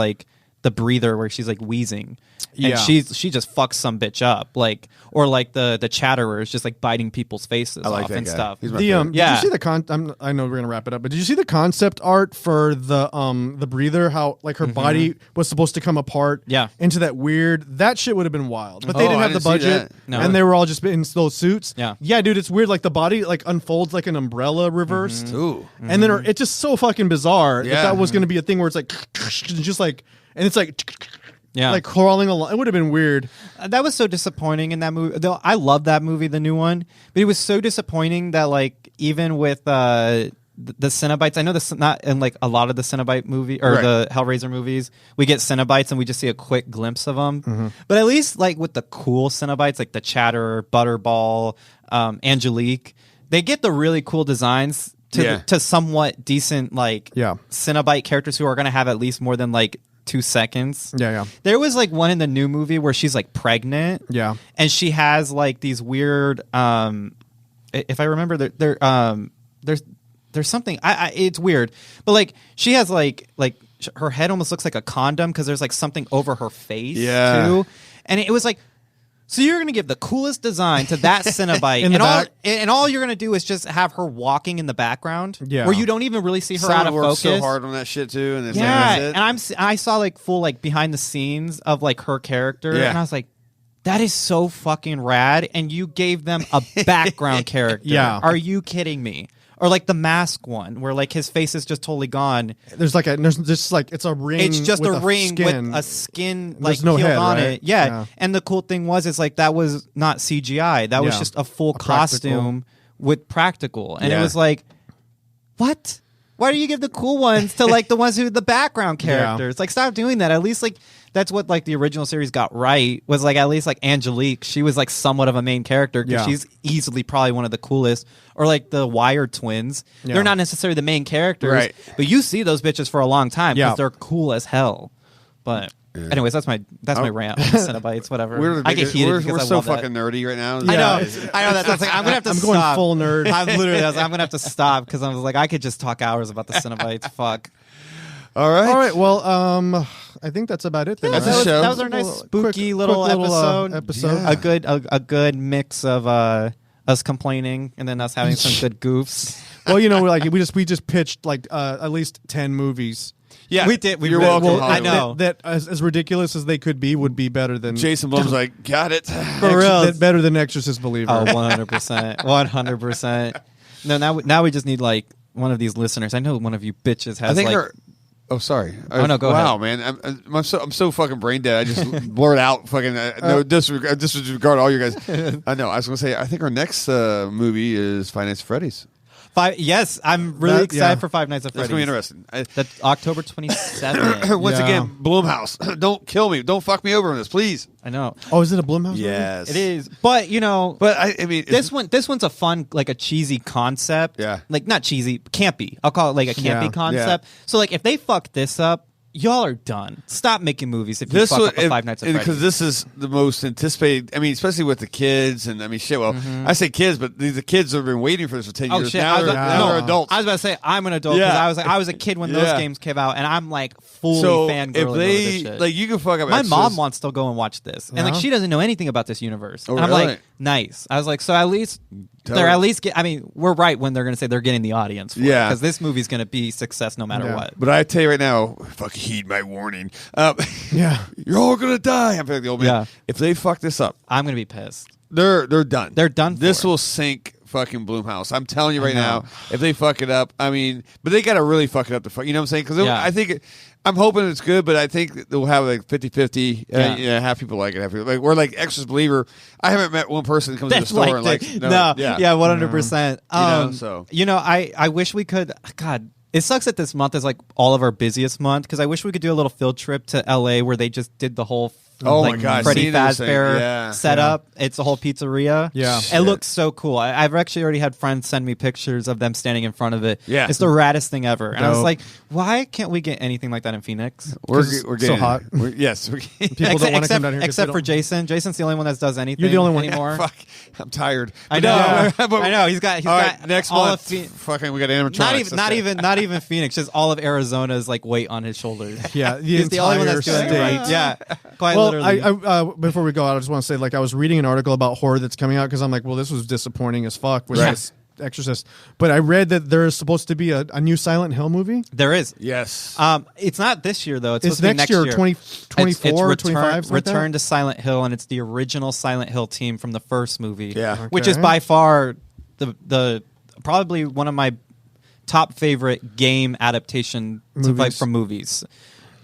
the breather where she's like wheezing, and she just fucks some bitch up, like, or like the chatterer is just like biting people's faces off and stuff. Did you see the I know we're gonna wrap it up, but did you see the concept art for the breather? How like her body was supposed to come apart, into that weird. That shit would have been wild, but they didn't have the budget, and they were all just in those suits. Yeah, dude, it's weird. Like the body like unfolds like an umbrella reversed, and then it's just so fucking bizarre that was gonna be a thing where it's like just like. And it's like, like crawling along. It would have been weird. That was so disappointing in that movie. Though I love that movie, the new one, but it was so disappointing that like even with the Cenobites, I know this not in like a lot of the Cenobite movie or the Hellraiser movies, we get Cenobites and we just see a quick glimpse of them. But at least like with the cool Cenobites, like the Chatterer, Butterball, Angelique, they get the really cool designs to somewhat decent like Cenobite characters who are going to have at least more than like 2 seconds. There was like one in the new movie where she's like pregnant. And she has like these weird if I remember there's something it's weird. But like she has like her head almost looks like a condom because there's like something over her face too. And it was like, so you're going to give the coolest design to that Cenobite, and all you're going to do is just have her walking in the background, where you don't even really see her out of focus. So hard on that shit too, and and I saw like full like behind the scenes of like her character, and I was like, that is so fucking rad, and you gave them a background character. Are you kidding me? Or like the Mask one, where like his face is just totally gone. There's just like it's a ring. It's just with a ring with a skin like no head on it. Yeah. And the cool thing was, like that was not CGI. That was just a full costume with practical, and it was like, what? Why do you give the cool ones to like the ones who the background characters? Like, stop doing that. At least like that's what like the original series got right, was like at least like Angelique, she was like somewhat of a main character because she's easily probably one of the coolest. Or like the Wire twins, they're not necessarily the main characters, but you see those bitches for a long time because they're cool as hell. But anyways, that's my rant on Cenobites. Whatever. I get heated because we're so fucking nerdy right now. I know that. That's like I'm gonna have to. I'm stop. going full nerd. I'm literally. I'm gonna have to stop because I was like, I could just talk hours about the Cenobites. Fuck. All right. Well, I think that's about it. Then, that was our nice spooky little episode. A good mix of us complaining and then us having some good goofs. Well, we just pitched like at least 10 movies. Yeah, we did. You're welcome. I know that as ridiculous as they could be would be better than Jason Blum's like, got it for real. Better than Exorcist Believer. Oh, 100%, 100%. No, now we just need like one of these listeners. I know one of you bitches has. I think like. Oh, sorry. Oh no, go ahead. Wow, man, I'm so fucking brain dead. I just blurred out fucking no disregard all you guys. I know. I was gonna say I think our next movie is Five Nights at Freddy's. Yes, I'm really excited for Five Nights at Freddy's. That's gonna be interesting. That's October 27th. Once again, Blumhouse, don't kill me. Don't fuck me over on this, please. I know. Oh, is it a Blumhouse? Yes, movie? It is. But I mean, this one's a fun, like a cheesy concept. Yeah, like not cheesy, campy. I'll call it like a campy concept. Yeah. So like if they fuck this up, y'all are done. Stop making movies if you fuck up a Five Nights at Freddy's. Because this is the most anticipated. I mean, especially with the kids, and I mean, shit. Well, I say kids, but the kids have been waiting for this for 10 years. Shit. Now they're adults. I was about to say I'm an adult because I was a kid when those games came out, and I'm like fully fangirling over this shit. Like you can fuck up. My mom wants to go and watch this, and like she doesn't know anything about this universe. And I'm like, nice. I was like, so at least. They're at least I mean, we're right when they're going to say they're getting the audience for it, because this movie's going to be success no matter what. But I tell you right now, fuck, heed my warning. You're all going to die. I'm like the old man. Yeah. If they fuck this up, I'm going to be pissed. They're done. They're done. This will sink fucking Blumhouse. I'm telling you right now, if they fuck it up, I mean, but they got to really fuck it up to fuck. You know what I'm saying? Because I think. I'm hoping it's good, but I think they'll have like 50-50. Half people like it. Half people like we're like Exorcist Believer. I haven't met one person that comes to the store and like 100%. I wish we could. God, it sucks that this month is like all of our busiest month because I wish we could do a little field trip to LA where they just did the whole Oh my God, Freddy seeing those things, Fazbear setup. It's a whole pizzeria. Yeah. It looks so cool. I've actually already had friends send me pictures of them standing in front of it. Yeah. It's the raddest thing ever. And I was like, why can't we get anything like that in Phoenix? We're so getting hot. Yes. People don't want to come down here. Except for Jason. Jason's the only one that does anything You're the only one. anymore. Fuck, I'm tired. I know. I know. He's got next all month. of We got animatronics. not even Phoenix. Just all of Arizona's like weight on his shoulders. Yeah, He's the only one that's doing it right. Yeah, quite literally. I before we go out, I just want to say, like, I was reading an article about Horde that's coming out because I'm like, well, this was disappointing as fuck with this Exorcist. But I read that there is supposed to be a new Silent Hill movie. There is. Yes. It's not this year though. It's supposed next to be year, 2024, 25. Return to Silent Hill, and it's the original Silent Hill team from the first movie. Yeah. Which is by far the probably one of my top favorite game adaptation from movies.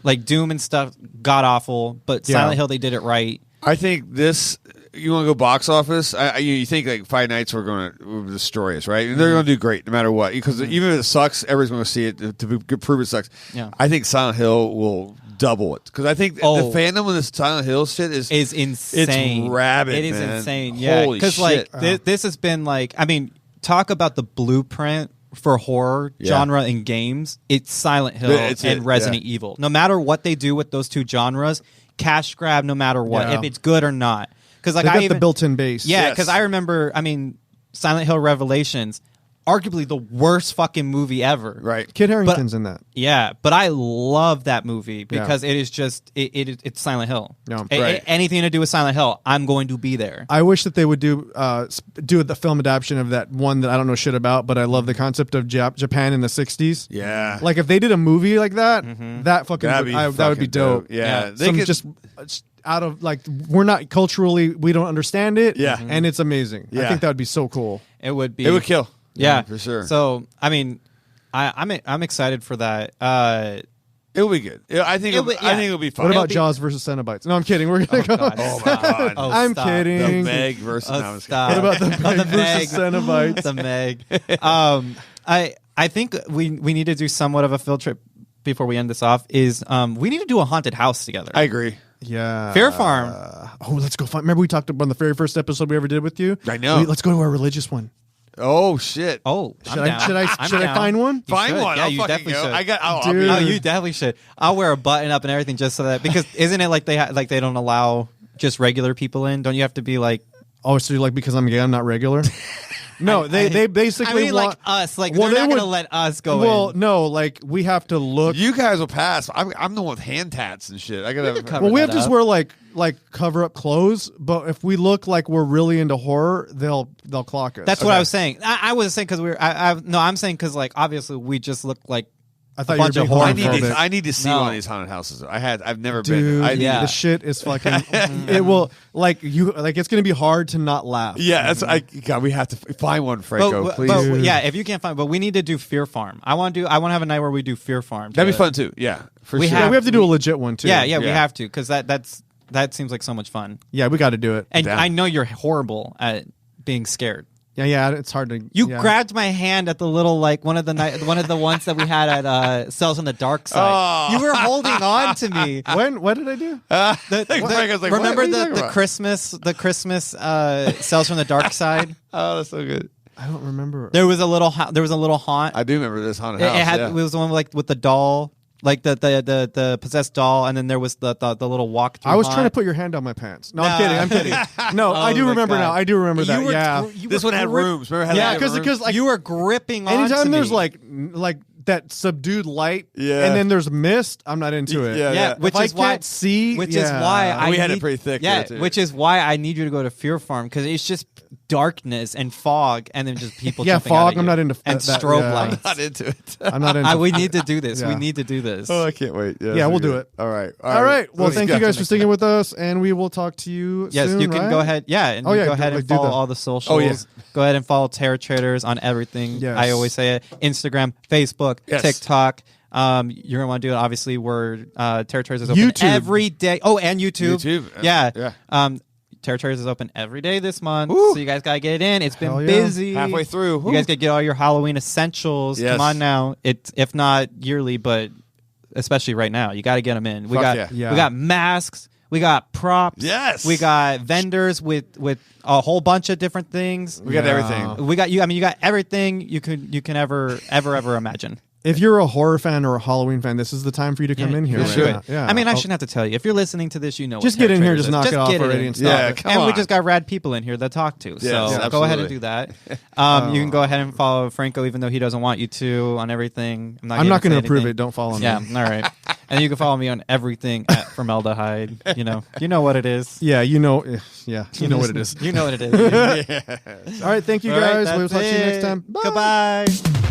Like Doom and stuff, god awful, but Silent Hill, they did it right. I think this. You want to go box office? You think like Five Nights were going to destroy us, right? And they're going to do great no matter what. Because even if it sucks, everybody's going to see it to prove it sucks. Yeah. I think Silent Hill will double it because I think the fandom of this Silent Hill shit is insane. It's rabid. It is man. insane. Yeah, because like this has been like, I mean, talk about the blueprint for horror genre in games. It's Silent Hill and Resident Evil. No matter what they do with those two genres, cash grab no matter what, if it's good or not. Because like they got the built-in base. Yeah, because I remember, I mean, Silent Hill Revelations, arguably the worst fucking movie ever. Right. Kid Harington's in that. Yeah, but I love that movie because it is just it's Silent Hill. Yeah. Anything to do with Silent Hill, I'm going to be there. I wish that they would do the film adaptation of that one that I don't know shit about, but I love the concept of Japan in the 60s. Yeah. Like if they did a movie like that, that would be dope. Yeah. They could just out of like we're not culturally, we don't understand it. Yeah. And it's amazing. I think that would be so cool. It would be. It would kill. Yeah, for sure. So I mean, I'm excited for that. It will be good. I think it'll be fun. What about Jaws versus Cenobites? No, I'm kidding. We're gonna go. Oh my god! I'm kidding. The Meg versus. Stop. What about the Meg versus Cenobites? The Meg. I think we need to do somewhat of a field trip before we end this off. Is we need to do a haunted house together. I agree. Yeah. Fear Farm. Let's go find. Remember we talked about on the very first episode we ever did with you? I know. Let's go to our religious one. Oh shit! Oh, should I find one? Find one. Yeah, I'll you definitely go. should. Dude. You definitely should. I'll wear a button up and everything just so that because isn't it like they don't allow just regular people in? Don't you have to be like? Oh, so you're like because I'm gay, I'm not regular. No, they basically I mean, want like us. Like they're not going to let us go in. Well, no, like we have to look. You guys will pass. I'm the one with hand tats and shit. I gotta. Well, we have to just wear like cover up clothes. But if we look like we're really into horror, they'll clock us. That's what I was saying. I wasn't saying because I'm saying because like obviously we just look like. I thought a bunch you of were horror. I need to see one of these haunted houses. I've never Dude, been. The shit is fucking. It will it's gonna be hard to not laugh. Yeah, God, we have to find one, Franco, please. But, yeah, if you can't find, but we need to do Fear Farm. I want to have a night where we do Fear Farm. That'd be fun too. Yeah, for sure. We have to do a legit one too. Yeah, we have to because that seems like so much fun. Yeah, we got to do it. And I know you're horrible at being scared. Yeah, it's hard to. You grabbed my hand at the little one of the ones that we had at Cells on the Dark Side. You were holding on to me. What did I do? Remember the Christmas Cells from the Dark Side? Oh, that's so good. I don't remember. There was a little haunt. I do remember this haunted house. It was the one with the doll. Like the possessed doll, and then there was the little walk through. I was trying to put your hand down my pants. No, I'm kidding. No, I do remember now. I do remember that. This one had rooms. Remember how because like you were gripping on. Anytime there's like that subdued light, and then there's mist, I'm not into it. Yeah. Which is why see. Which is why we had it pretty thick. Yeah, which is why I need you to go to Fear Farm because it's just darkness and fog, and then just people. Yeah, jumping fog. Out at I'm you. not into and that, strobe yeah. lights. I'm not into it. I'm not into. We need to do this. Yeah. We need to do this. Oh, I can't wait. Yeah, we'll do it. All right. All right. Well, thank you guys for sticking with us, and we will talk to you. Yes, soon, you can go ahead. Yeah, and go ahead and follow all the socials. Oh, yeah. Go ahead and follow Terror Traders on everything. Yes. I always say it: Instagram, Facebook, Yes. TikTok. You're gonna want to do it. Obviously, we're Terror Traders is open YouTube. every day. Oh, and YouTube. Yeah. Terror Traders is open every day this month, Woo. so you guys gotta get in. It's been Hell yeah. busy. Halfway through. You guys gotta get all your Halloween essentials. Yes. Come on now. It's if not yearly, but especially right now, you gotta get them in. We Fuck got yeah. we got masks. We got props. Yes. We got vendors with a whole bunch of different things. We got everything. We got you. I mean, you got everything you can ever imagine. If you're a horror fan or a Halloween fan, this is the time for you to come in here. You should. Yeah. I mean, I shouldn't have to tell you. If you're listening to this, you know. Just get in here, just knock it off already and stop. Yeah, it. come on. We just got rad people in here to talk to. So go ahead and do that. You can go ahead and follow Franco, even though he doesn't want you to, on everything. I'm not going to approve it. Don't follow me. Yeah, all right. And you can follow me on everything at Formaldehyde. You know what it is. Yeah, you know what it is. You know what it is. All right, thank you guys. We'll talk to you next time. Bye. Goodbye.